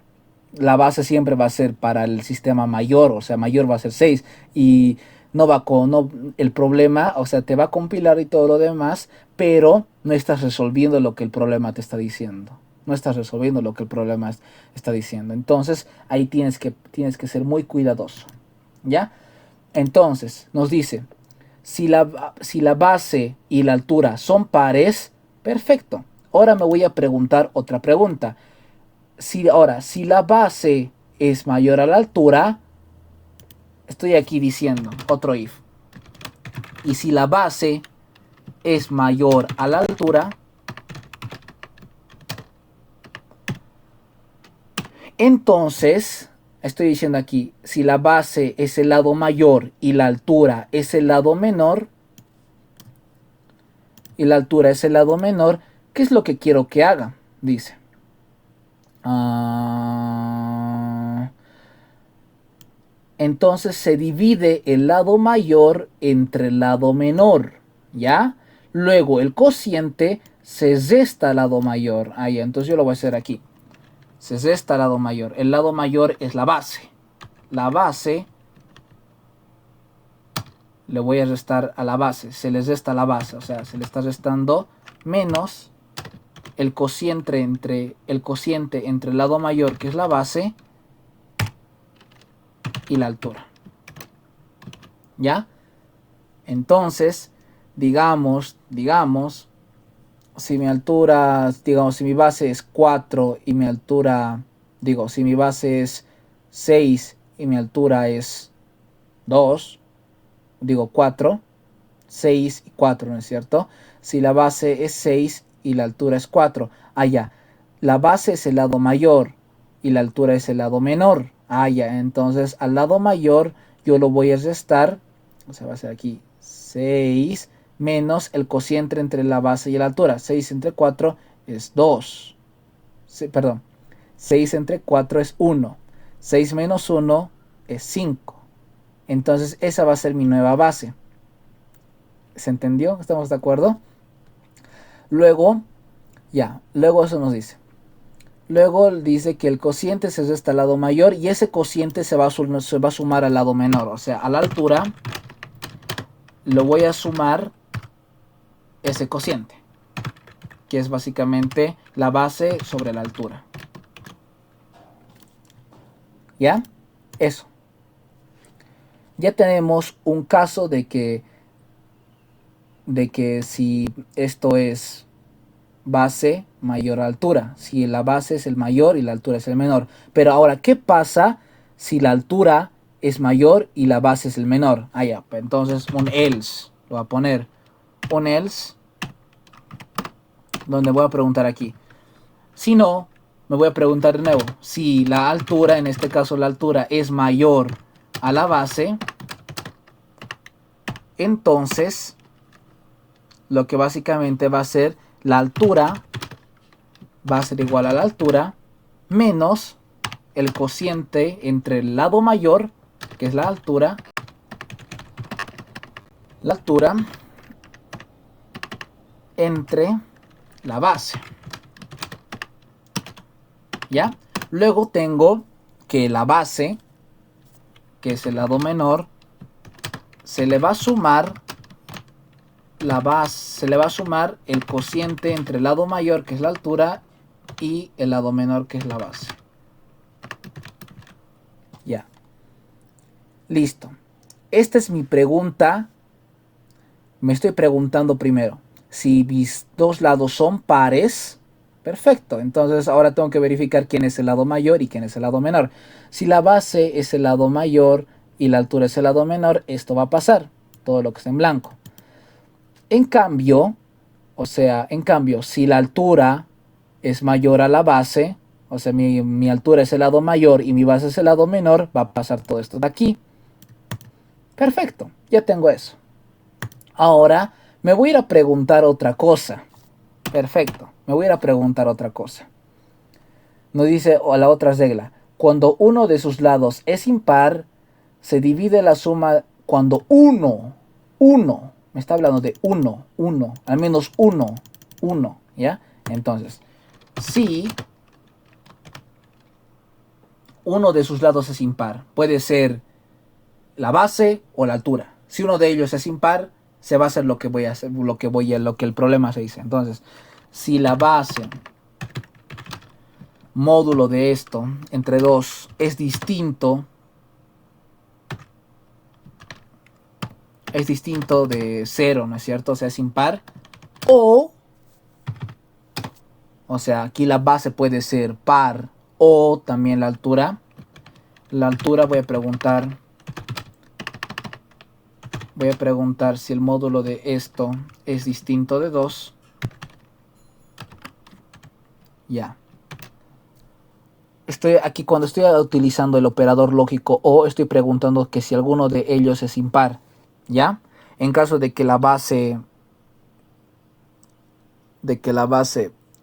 la base siempre va a ser para el sistema mayor, o sea, mayor va a ser 6 y no va con el problema, o sea, te va a compilar y todo lo demás, pero no estás resolviendo lo que el problema te está diciendo. No estás resolviendo lo que el problema está diciendo. Entonces, ahí tienes que ser muy cuidadoso. ¿Ya? Entonces, nos dice, si la base y la altura son pares, perfecto. Ahora me voy a preguntar otra pregunta. Si la base es mayor a la altura, estoy aquí diciendo otro if. Y si la base es mayor a la altura, entonces estoy diciendo aquí, si la base es el lado mayor y la altura es el lado menor, y la altura es el lado menor, ¿qué es lo que quiero que haga? Dice. Entonces se divide el lado mayor entre el lado menor, ¿ya? Luego el cociente se resta al lado mayor. Ahí, entonces yo lo voy a hacer aquí. Se resta al lado mayor. El lado mayor es la base. La base le voy a restar a la base. Se les resta a la base, o sea, se le está restando menos el cociente entre el lado mayor, que es la base, y la altura. ¿Ya? Entonces, digamos, si mi altura, digamos, si mi base es 4 y mi altura, si mi base es 6 y mi altura es 2, 4, 6 y 4, ¿no es cierto? Si la base es 6 y la altura es 4, ya. La base es el lado mayor y la altura es el lado menor. Ya. Entonces al lado mayor yo lo voy a restar, o sea, va a ser aquí 6 menos el cociente entre la base y la altura. 6 entre 4 es 2. Perdón, 6 entre 4 es 1. 6 menos 1 es 5. Entonces esa va a ser mi nueva base. ¿Se entendió? ¿Estamos de acuerdo? Luego eso nos dice. Luego dice que el cociente se resta al lado mayor y ese cociente se va a sumar al lado menor. O sea, a la altura lo voy a sumar ese cociente, que es básicamente la base sobre la altura. ¿Ya? Eso. Ya tenemos un caso de que si esto es base mayor a altura, si la base es el mayor y la altura es el menor. Pero ahora, ¿qué pasa si la altura es mayor y la base es el menor? Ya, entonces un else, lo voy a poner un else donde voy a preguntar aquí. Si no, me voy a preguntar de nuevo. Si la altura, en este caso la altura, es mayor a la base, entonces lo que básicamente va a ser la altura va a ser igual a la altura menos el cociente entre el lado mayor, que es la altura entre la base. ¿Ya? Luego tengo que la base, que es el lado menor, se le va a sumar el cociente entre el lado mayor, que es la altura, y el lado menor, que es la base. Ya. Listo. Esta es mi pregunta. Me estoy preguntando primero si mis dos lados son pares. Perfecto. Entonces ahora tengo que verificar quién es el lado mayor y quién es el lado menor. Si la base es el lado mayor y la altura es el lado menor, esto va a pasar. Todo lo que está en blanco. En cambio, si la altura es mayor a la base, o sea, mi altura es el lado mayor y mi base es el lado menor, va a pasar todo esto de aquí. Perfecto, ya tengo eso. Ahora me voy a ir a preguntar otra cosa. Perfecto, me voy a ir a preguntar otra cosa. Nos dice la otra regla. Cuando uno de sus lados es impar, se divide la suma cuando uno, me está hablando de uno, al menos uno, ¿ya? Entonces, si uno de sus lados es impar, puede ser la base o la altura. Si uno de ellos es impar, se va a hacer lo que voy a hacer, lo que el problema se dice. Entonces, si la base módulo de esto entre 2 es distinto de 0, ¿no es cierto? O sea, es impar. O sea, aquí la base puede ser par o también la altura. La altura voy a preguntar si el módulo de esto es distinto de 2. Ya. Estoy aquí, cuando estoy utilizando el operador lógico o, estoy preguntando que si alguno de ellos es impar. ¿Ya? En caso de que la base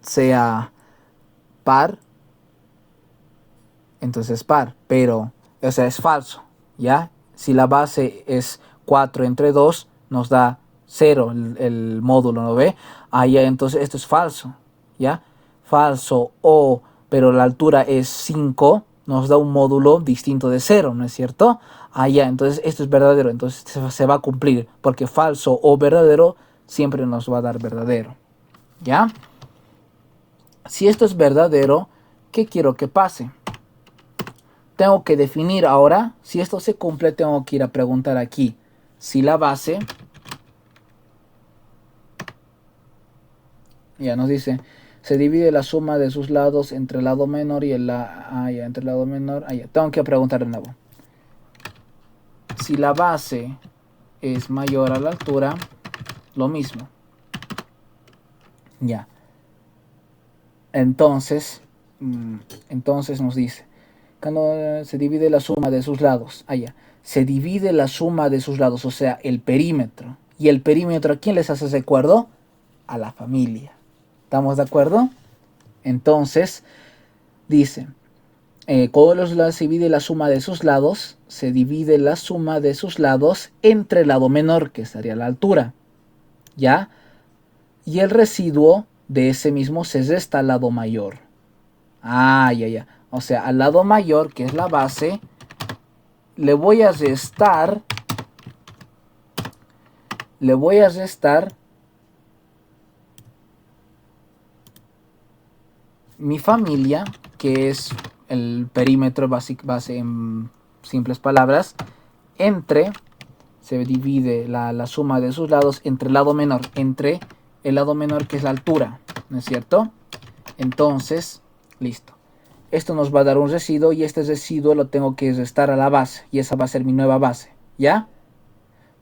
sea par, entonces par, pero, o sea, es falso, ¿ya? Si la base es 4 entre 2, nos da 0 el módulo, ¿no ve? Ahí, entonces esto es falso, ¿ya? Falso, o, pero la altura es 5, nos da un módulo distinto de 0, ¿no es cierto? Allá, entonces esto es verdadero, entonces se va a cumplir, porque falso o verdadero siempre nos va a dar verdadero, ¿ya? Si esto es verdadero, ¿qué quiero que pase? Tengo que definir ahora, si esto se cumple, tengo que ir a preguntar aquí, si la base, ya nos dice, se divide la suma de sus lados entre el lado menor y entre el lado menor, tengo que preguntar de nuevo. Si la base es mayor a la altura, lo mismo. Ya. Entonces nos dice, cuando se divide la suma de sus lados, se divide la suma de sus lados, o sea, el perímetro. ¿Y el perímetro a quién les hace recuerdo? A la familia. ¿Estamos de acuerdo? Entonces, dice, cuando los lados se divide la suma de sus lados, se divide la suma de sus lados entre el lado menor, que sería la altura. ¿Ya? Y el residuo de ese mismo se resta al lado mayor. Ya. O sea, al lado mayor, que es la base, le voy a restar mi familia, que es el perímetro base en simples palabras, se divide la suma de sus lados entre el lado menor, que es la altura, ¿no es cierto? Entonces, listo. Esto nos va a dar un residuo y este residuo lo tengo que restar a la base y esa va a ser mi nueva base, ¿ya?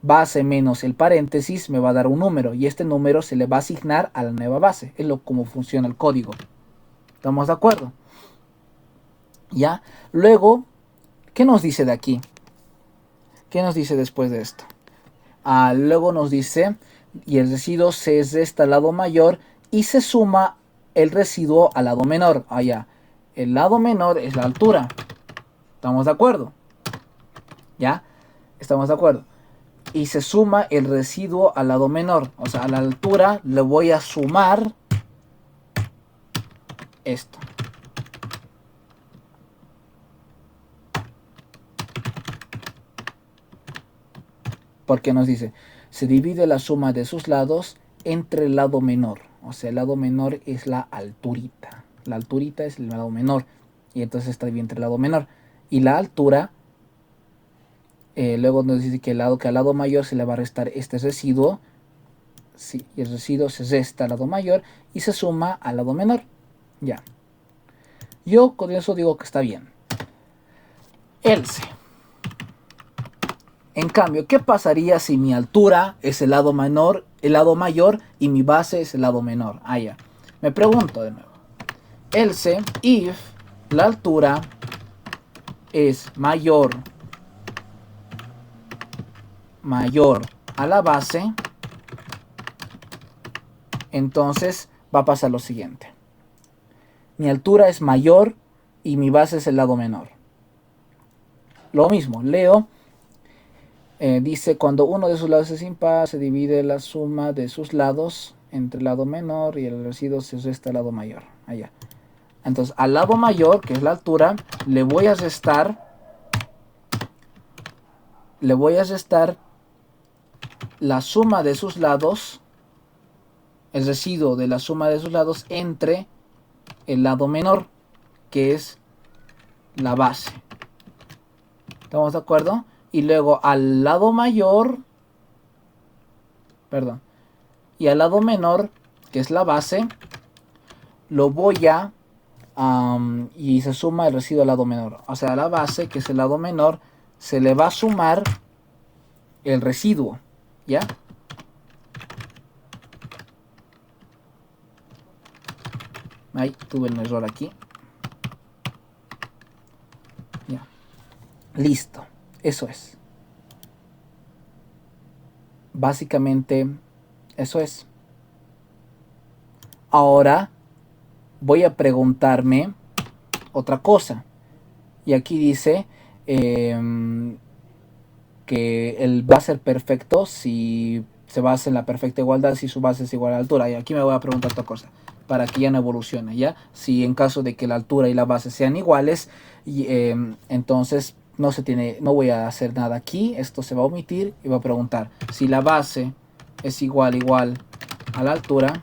base menos el paréntesis me va a dar un número y este número se le va a asignar a la nueva base. Es como funciona el código. ¿Estamos de acuerdo? ¿Ya? Luego, ¿qué nos dice de aquí? ¿Qué nos dice después de esto? Luego nos dice, y el residuo se resta al lado mayor y se suma el residuo al lado menor. Allá, el lado menor es la altura. ¿Estamos de acuerdo? ¿Ya? ¿Estamos de acuerdo? Y se suma el residuo al lado menor. O sea, a la altura le voy a sumar esto. Porque nos dice, se divide la suma de sus lados entre el lado menor. O sea, el lado menor es la alturita. La alturita es el lado menor. Y entonces está bien entre el lado menor. Y la altura, luego nos dice que al lado mayor se le va a restar este residuo. Sí, y el residuo se resta al lado mayor y se suma al lado menor. Ya. Yo con eso digo que está bien. Else. En cambio, ¿qué pasaría si mi altura es el lado menor, el lado mayor y mi base es el lado menor? Ya. Me pregunto de nuevo. Else if la altura es mayor a la base, entonces va a pasar lo siguiente. Mi altura es mayor y mi base es el lado menor. Lo mismo, leo. Dice, cuando uno de sus lados es impar, se divide la suma de sus lados entre el lado menor y el residuo se resta al lado mayor. Allá. Entonces, al lado mayor, que es la altura, le voy a restar la suma de sus lados, el residuo de la suma de sus lados entre el lado menor, que es la base. ¿Estamos de acuerdo? Y luego al lado mayor, perdón, y al lado menor, que es la base, lo voy a y se suma el residuo al lado menor. O sea, a la base, que es el lado menor, se le va a sumar el residuo. ¿Ya? Ahí tuve un error aquí. Ya. Listo. Eso es. Básicamente, eso es. Ahora voy a preguntarme otra cosa. Y aquí dice que el va a ser perfecto si se basa en la perfecta igualdad, si su base es igual a la altura. Y aquí me voy a preguntar otra cosa, para que ya no evolucione, ¿ya? Si en caso de que la altura y la base sean iguales, entonces no voy a hacer nada aquí, esto se va a omitir y va a preguntar si la base es igual a la altura.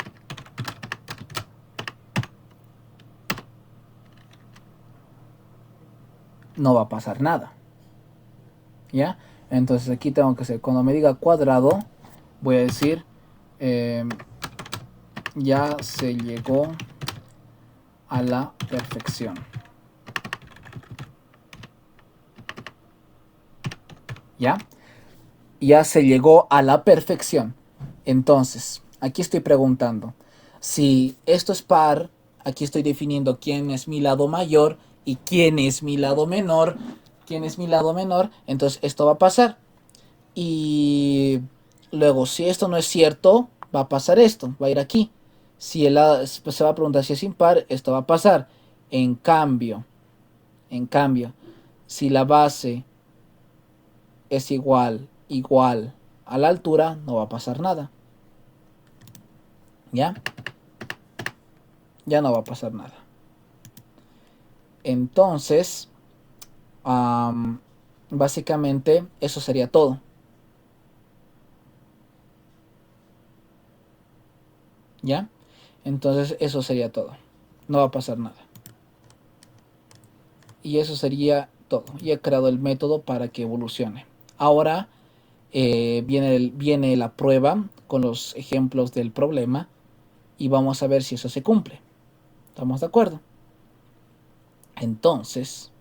No va a pasar nada, ¿ya? Entonces aquí tengo que hacer, cuando me diga cuadrado, voy a decir ya se llegó a la perfección. ¿Ya? Ya se llegó a la perfección. Entonces, aquí estoy preguntando, si esto es par, aquí estoy definiendo quién es mi lado mayor y quién es mi lado menor. ¿Quién es mi lado menor? Entonces esto va a pasar. Y luego, si esto no es cierto, va a pasar esto, va a ir aquí. Si se va a preguntar si es impar, esto va a pasar. En cambio, si la base es igual a la altura, no va a pasar nada. ¿Ya? Ya no va a pasar nada. Entonces, básicamente eso sería todo. ¿Ya? Entonces eso sería todo. No va a pasar nada. Y eso sería todo. Y he creado el método para que evolucione. Ahora viene la prueba con los ejemplos del problema y vamos a ver si eso se cumple. ¿Estamos de acuerdo? Entonces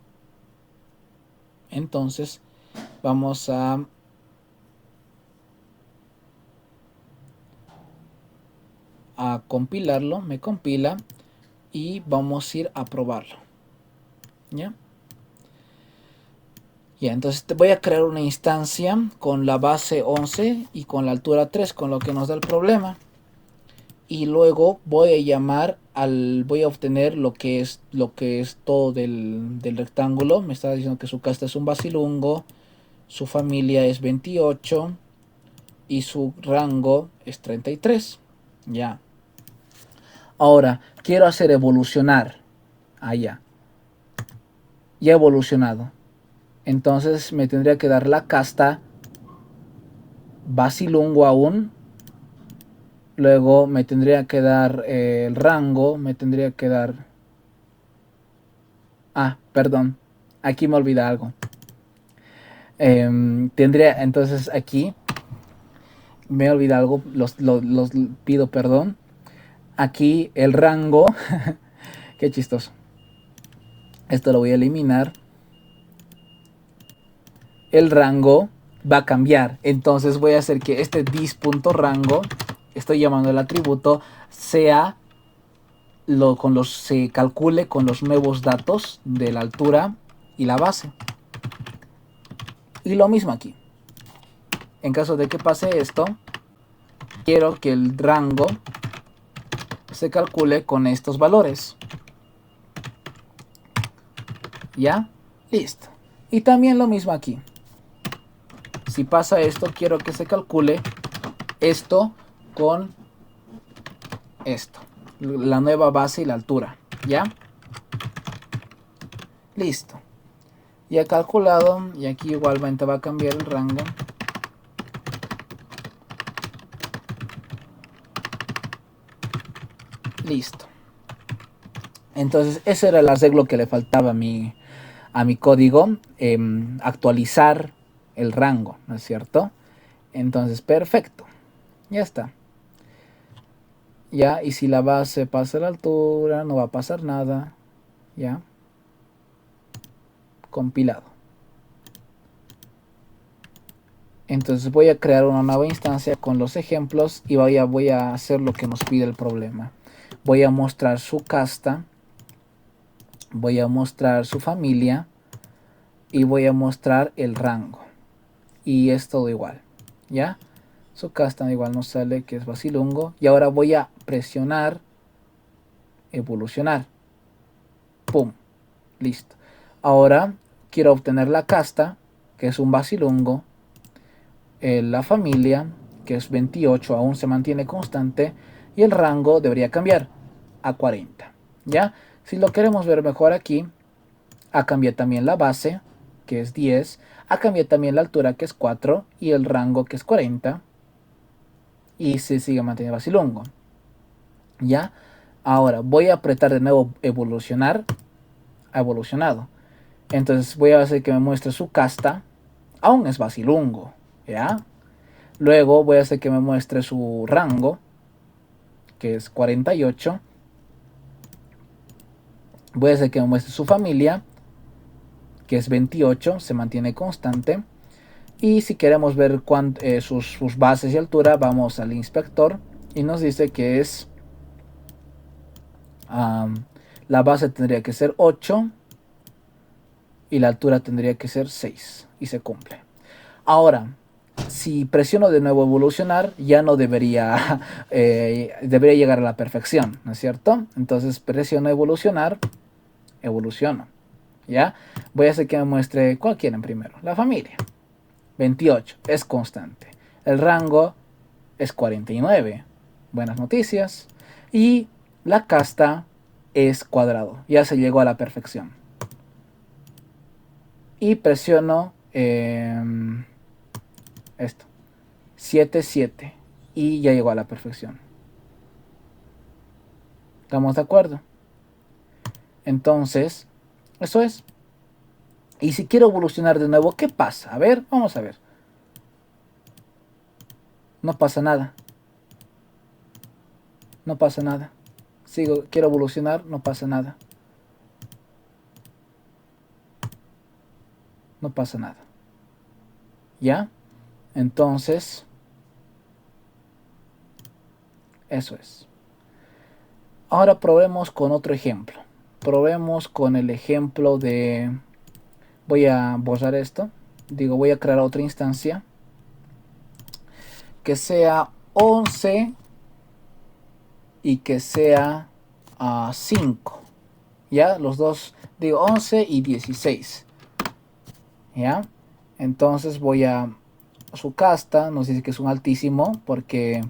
vamos a a compilarlo, me compila y vamos a ir a probarlo. ¿Ya? Ya, entonces voy a crear una instancia con la base 11 y con la altura 3, con lo que nos da el problema. Y luego voy a llamar voy a obtener lo que es todo del rectángulo. Me está diciendo que su casta es un basilungo, su familia es 28 y su rango es 33. Ya. Ahora quiero hacer evolucionar. Allá. Ya ha evolucionado. Entonces me tendría que dar la casta basilungo aún. Luego me tendría que dar el rango. Me tendría que dar... Ah, perdón. Aquí me olvida algo. Tendría entonces aquí... Me olvida algo. Los pido perdón. Aquí el rango. Qué chistoso. Esto lo voy a eliminar. El rango va a cambiar. Entonces voy a hacer que este dis.rango, estoy llamando el atributo, sea se calcule con los nuevos datos de la altura y la base. Y lo mismo aquí. En caso de que pase esto, quiero que el rango se calcule con estos valores. ¿Ya? Listo. Y también lo mismo aquí. Si pasa esto, quiero que se calcule esto con esto. La nueva base y la altura. ¿Ya? Listo. Ya calculado. Y aquí igualmente va a cambiar el rango. Listo. Entonces ese era el arreglo que le faltaba a mi código. Actualizar el rango, ¿no es cierto? Entonces perfecto. Ya está. Ya, y si la base pasa a la altura, no va a pasar nada. Ya. Compilado. Entonces voy a crear una nueva instancia con los ejemplos y voy a hacer lo que nos pide el problema. Voy a mostrar su casta, voy a mostrar su familia y voy a mostrar el rango. Y es todo igual. ¿Ya? Su casta igual nos sale que es basilungo. Y ahora voy a presionar evolucionar. ¡Pum! Listo. Ahora quiero obtener la casta, que es un basilungo. La familia, que es 28, aún se mantiene constante. Y el rango debería cambiar a 40. ¿Ya? Si lo queremos ver mejor aquí, ha cambiado también la base, que es 10. Ha cambiado también la altura, que es 4. Y el rango, que es 40. Y se sigue manteniendo basilungo. ¿Ya? Ahora voy a apretar de nuevo evolucionar. Ha evolucionado. Entonces voy a hacer que me muestre su casta. Aún es basilungo. ¿Ya? Luego voy a hacer que me muestre su rango, que es 48. Voy a hacer que me muestre su familia, que es 28. Se mantiene constante. Y si queremos ver sus bases y altura, vamos al inspector. Y nos dice que es... la base tendría que ser 8 y la altura tendría que ser 6 y se cumple. Ahora, si presiono de nuevo evolucionar, ya no debería, debería llegar a la perfección, ¿no es cierto? Entonces presiono evolucionar, evoluciono, ¿ya? Voy a hacer que me muestre cuál quieren primero, la familia. 28, es constante. El rango es 49, buenas noticias. Y la casta es cuadrado, ya se llegó a la perfección. Y presiono esto, 7 7 y ya llegó a la perfección. ¿Estamos de acuerdo? Entonces, eso es. Y si quiero evolucionar de nuevo, ¿qué pasa? A ver, vamos a ver. No pasa nada. No pasa nada. Quiero evolucionar, no pasa nada. No pasa nada. ¿Ya? Entonces, eso es. Ahora probemos con otro ejemplo. Probemos con el ejemplo de... Voy a borrar esto. Digo, voy a crear otra instancia que sea 11 y que sea 5. ¿Ya? Los dos, digo 11 y 16. ¿Ya? Entonces voy a su casta, nos dice que es un altísimo porque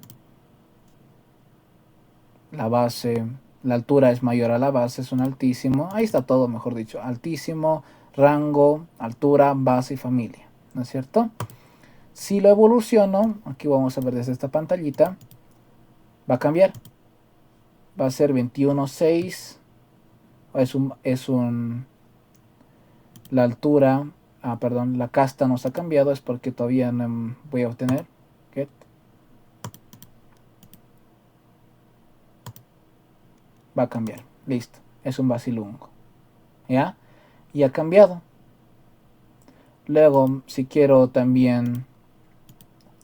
la base, la altura es mayor a la base, es un altísimo. Ahí está todo, mejor dicho. Altísimo, rango, altura, base y familia. ¿No es cierto? Si lo evoluciono, aquí vamos a ver desde esta pantallita, va a cambiar. Va a ser 21.6. La altura, perdón, la casta nos ha cambiado, es porque todavía no voy a obtener. Get. Va a cambiar, listo, es un basilungo. ¿Ya? Y ha cambiado. Luego, si quiero también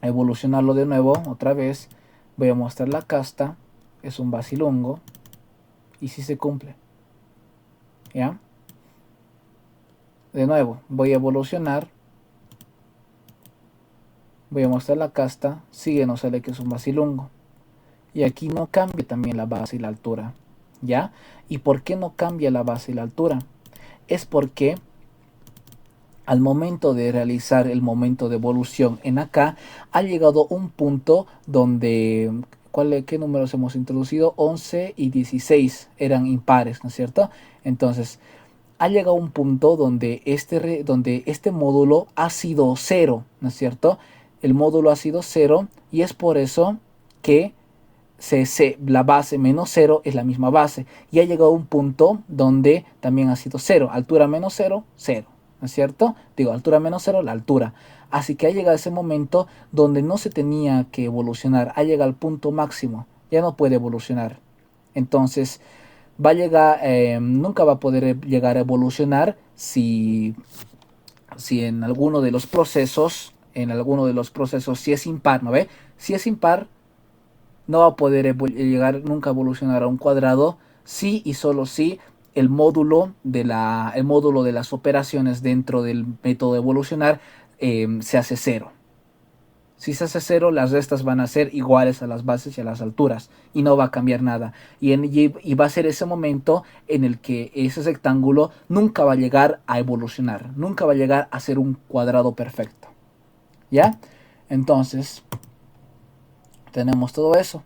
evolucionarlo de nuevo, otra vez, voy a mostrar la casta, es un basilongo, y si se cumple. ¿Ya? De nuevo, voy a evolucionar, voy a mostrar la casta, sigue, nos sale que es un basilongo. Y aquí no cambia también la base y la altura. ¿Ya? ¿Y por qué no cambia la base y la altura? Es porque al momento de realizar el momento de evolución en acá, ha llegado un punto donde, ¿qué números hemos introducido? 11 y 16 eran impares, ¿no es cierto? Entonces, ha llegado un punto donde este módulo ha sido cero, ¿no es cierto? El módulo ha sido cero y es por eso que la base menos cero es la misma base. Y ha llegado a un punto donde también ha sido cero. Altura menos cero, cero. ¿No es cierto? Digo, altura menos cero, la altura. Así que ha llegado ese momento donde no se tenía que evolucionar. Ha llegado al punto máximo. Ya no puede evolucionar. Entonces, va a llegar, nunca va a poder llegar a evolucionar si en alguno de los procesos, si es impar, ¿no ve? Si es impar, no va a poder llegar nunca a evolucionar a un cuadrado si y solo si el módulo de las operaciones dentro del método de evolucionar se hace cero. Si se hace cero, las restas van a ser iguales a las bases y a las alturas y no va a cambiar nada. Y va a ser ese momento en el que ese rectángulo nunca va a llegar a evolucionar, nunca va a llegar a ser un cuadrado perfecto. ¿Ya? Entonces, tenemos todo eso.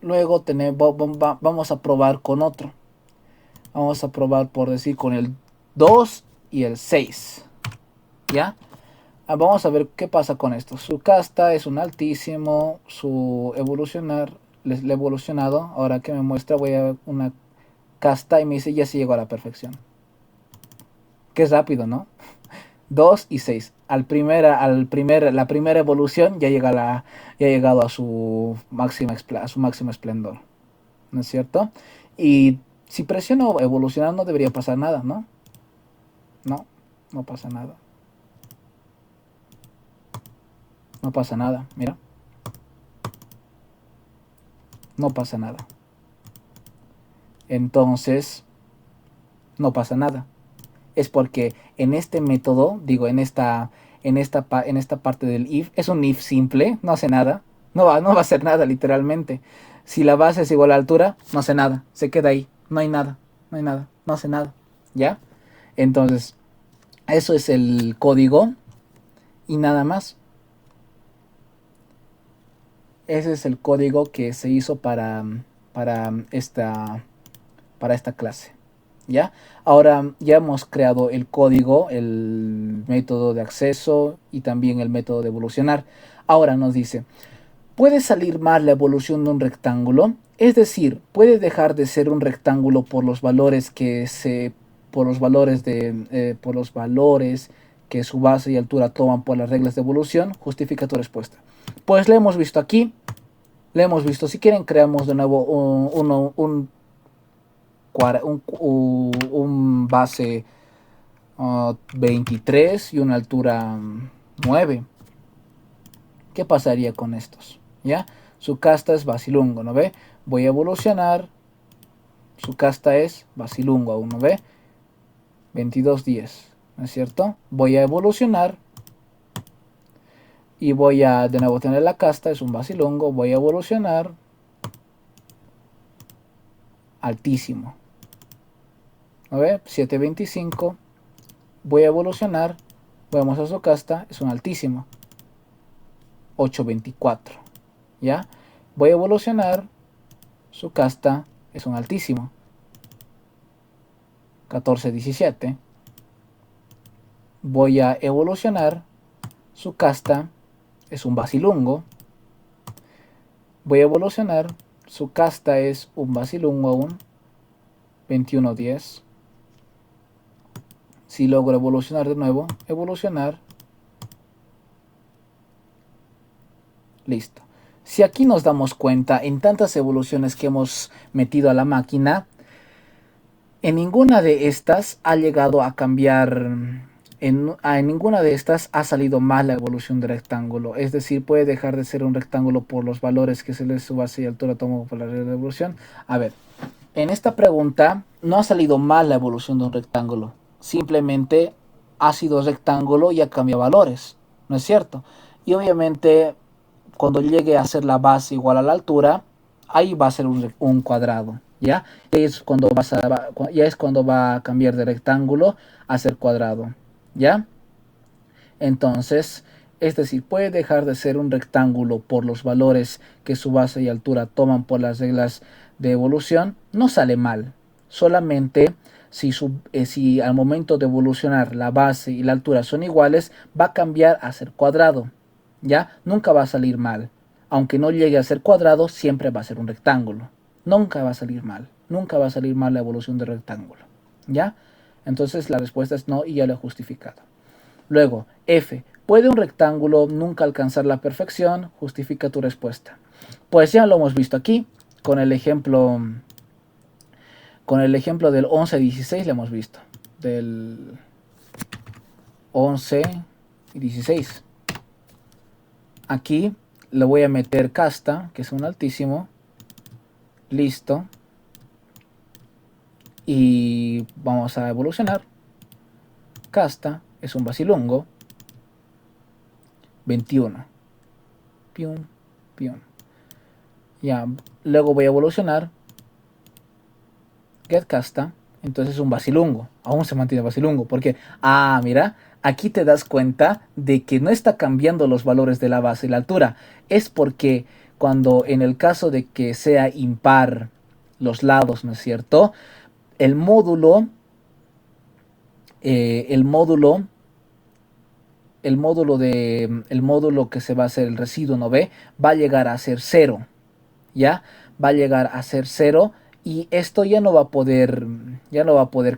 Luego vamos a probar con otro. Vamos a probar por decir con el 2 y el 6. ¿Ya? Vamos a ver qué pasa con esto. Su casta es un altísimo. Su evolucionar, le he evolucionado. Ahora que me muestra, voy a ver una casta y me dice ya se llegó a la perfección. Qué rápido, ¿no? 2 y 6. La primera evolución ya ha llegado a su máximo esplendor. ¿No es cierto? Y si presiono evolucionar no debería pasar nada, ¿no? No, no pasa nada. No pasa nada, mira. No pasa nada. Entonces, no pasa nada. Es porque en este método, digo, en esta parte del if, es un if simple, no hace nada. No va a hacer nada, literalmente. Si la base es igual a la altura, no hace nada. Se queda ahí. No hay nada. No hay nada. No hace nada. ¿Ya? Entonces, eso es el código y nada más. Ese es el código que se hizo para esta, para esta clase. ¿Ya? Ahora ya hemos creado el código, el método de acceso y también el método de evolucionar. Ahora nos dice, ¿puede salir mal la evolución de un rectángulo? Es decir, ¿puede dejar de ser un rectángulo por los valores por los valores que su base y altura toman por las reglas de evolución? Justifica tu respuesta. Pues le hemos visto aquí, le hemos visto. Si quieren creamos de nuevo un base 23 y una altura 9. ¿Qué pasaría con estos? ¿Ya? Su casta es basilungo, ¿no ve? Voy a evolucionar, Su casta es Vasilungo aún, ¿no ve? 2210, ¿no es cierto? Voy a evolucionar y voy a de nuevo tener la casta, es un Vasilungo, voy a evolucionar altísimo, ¿no ve? 725, voy a evolucionar, vamos a su casta, es un altísimo, 824, ¿ya? Voy a evolucionar, su casta es un altísimo, 1417. Voy a evolucionar, su casta es un Vasilungo. Voy a evolucionar, su casta es un Vasilungo aún, 2110. Si logro evolucionar de nuevo, evolucionar, listo. Si aquí nos damos cuenta, en tantas evoluciones que hemos metido a la máquina, en ninguna de estas ha llegado a cambiar, en ninguna de estas ha salido mal la evolución del rectángulo. Es decir, puede dejar de ser un rectángulo por los valores que se le su base y altura tomado por la regla de evolución. A ver, en esta pregunta no ha salido mal la evolución de un rectángulo. Simplemente ha sido rectángulo y ha cambiado valores. ¿No es cierto? Y obviamente cuando llegue a ser la base igual a la altura, ahí va a ser un cuadrado. ¿Ya? Ya es cuando va a cambiar de rectángulo a ser cuadrado. ¿Ya? Entonces, es decir, puede dejar de ser un rectángulo por los valores que su base y altura toman por las reglas de evolución, no sale mal. Solamente si al momento de evolucionar la base y la altura son iguales, va a cambiar a ser cuadrado. ¿Ya? Nunca va a salir mal. Aunque no llegue a ser cuadrado, siempre va a ser un rectángulo. Nunca va a salir mal. Nunca va a salir mal la evolución del rectángulo. ¿Ya? Entonces la respuesta es no y ya lo he justificado. Luego, F. ¿Puede un rectángulo nunca alcanzar la perfección? Justifica tu respuesta. Pues ya lo hemos visto aquí, con el ejemplo del 11-16 lo hemos visto. Del 11 y 16. Aquí le voy a meter casta, que es un altísimo. Listo. Y vamos a evolucionar. Casta es un Vasilungo. 21. Pium, pium. Ya, luego voy a evolucionar. Get casta. Entonces es un Vasilungo. Aún se mantiene Vasilungo. Porque, mira, aquí te das cuenta de que no está cambiando los valores de la base y la altura. Es porque cuando en el caso de que sea impar los lados, ¿no es cierto? El módulo, el módulo el módulo que se va a hacer el residuo, ¿no ve? Va a llegar a ser 0, ¿ya? Va a llegar a ser 0 y esto ya no va a poder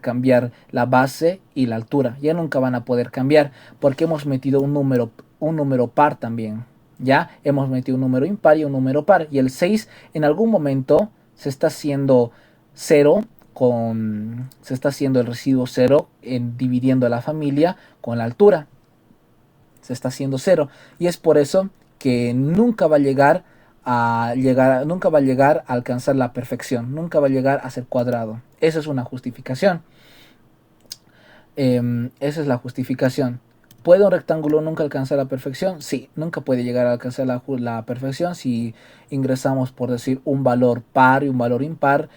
cambiar la base y la altura, ya nunca van a poder cambiar porque hemos metido un número par también, ¿ya? Hemos metido un número impar y un número par y el 6 en algún momento se está haciendo 0 se está haciendo el residuo 0 dividiendo la familia con la altura. Se está haciendo 0 y es por eso que nunca va a llegar a alcanzar la perfección, nunca va a llegar a ser cuadrado. Esa es una justificación. Esa es la justificación. ¿Puede un rectángulo nunca alcanzar la perfección? Sí, nunca puede llegar a alcanzar la perfección si ingresamos, por decir, un valor par y un valor impar.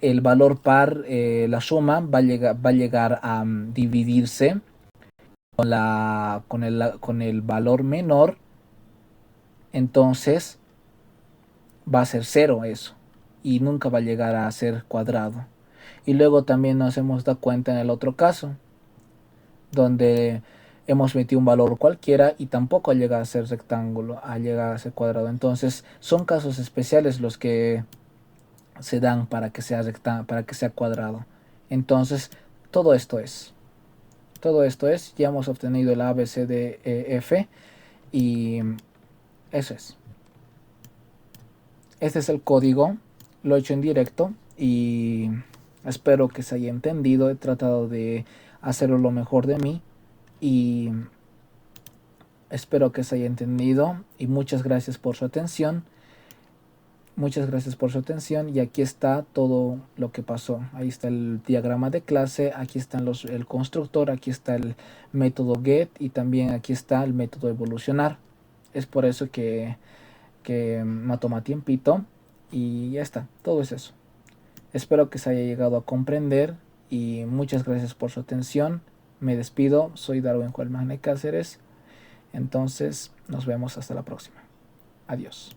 El valor par, la suma, va a llegar a dividirse con el valor menor, entonces va a ser 0 eso y nunca va a llegar a ser cuadrado. Y luego también nos hemos dado cuenta en el otro caso donde hemos metido un valor cualquiera y tampoco llega a ser rectángulo, a llegar a ser cuadrado. Entonces son casos especiales los que se dan para que sea para que sea cuadrado. Entonces todo esto es ya hemos obtenido el ABC de F y eso es. Este es el código, lo he hecho en directo y espero que se haya entendido. He tratado de hacerlo lo mejor de mí y espero que se haya entendido y muchas gracias por su atención. Muchas gracias por su atención y aquí está todo lo que pasó. Ahí está el diagrama de clase, aquí está el constructor, aquí está el método get y también aquí está el método evolucionar. Es por eso que me toma tiempito y ya está, todo es eso. Espero que se haya llegado a comprender y muchas gracias por su atención. Me despido, soy Darwin Juan Magne Cáceres. Entonces nos vemos hasta la próxima. Adiós.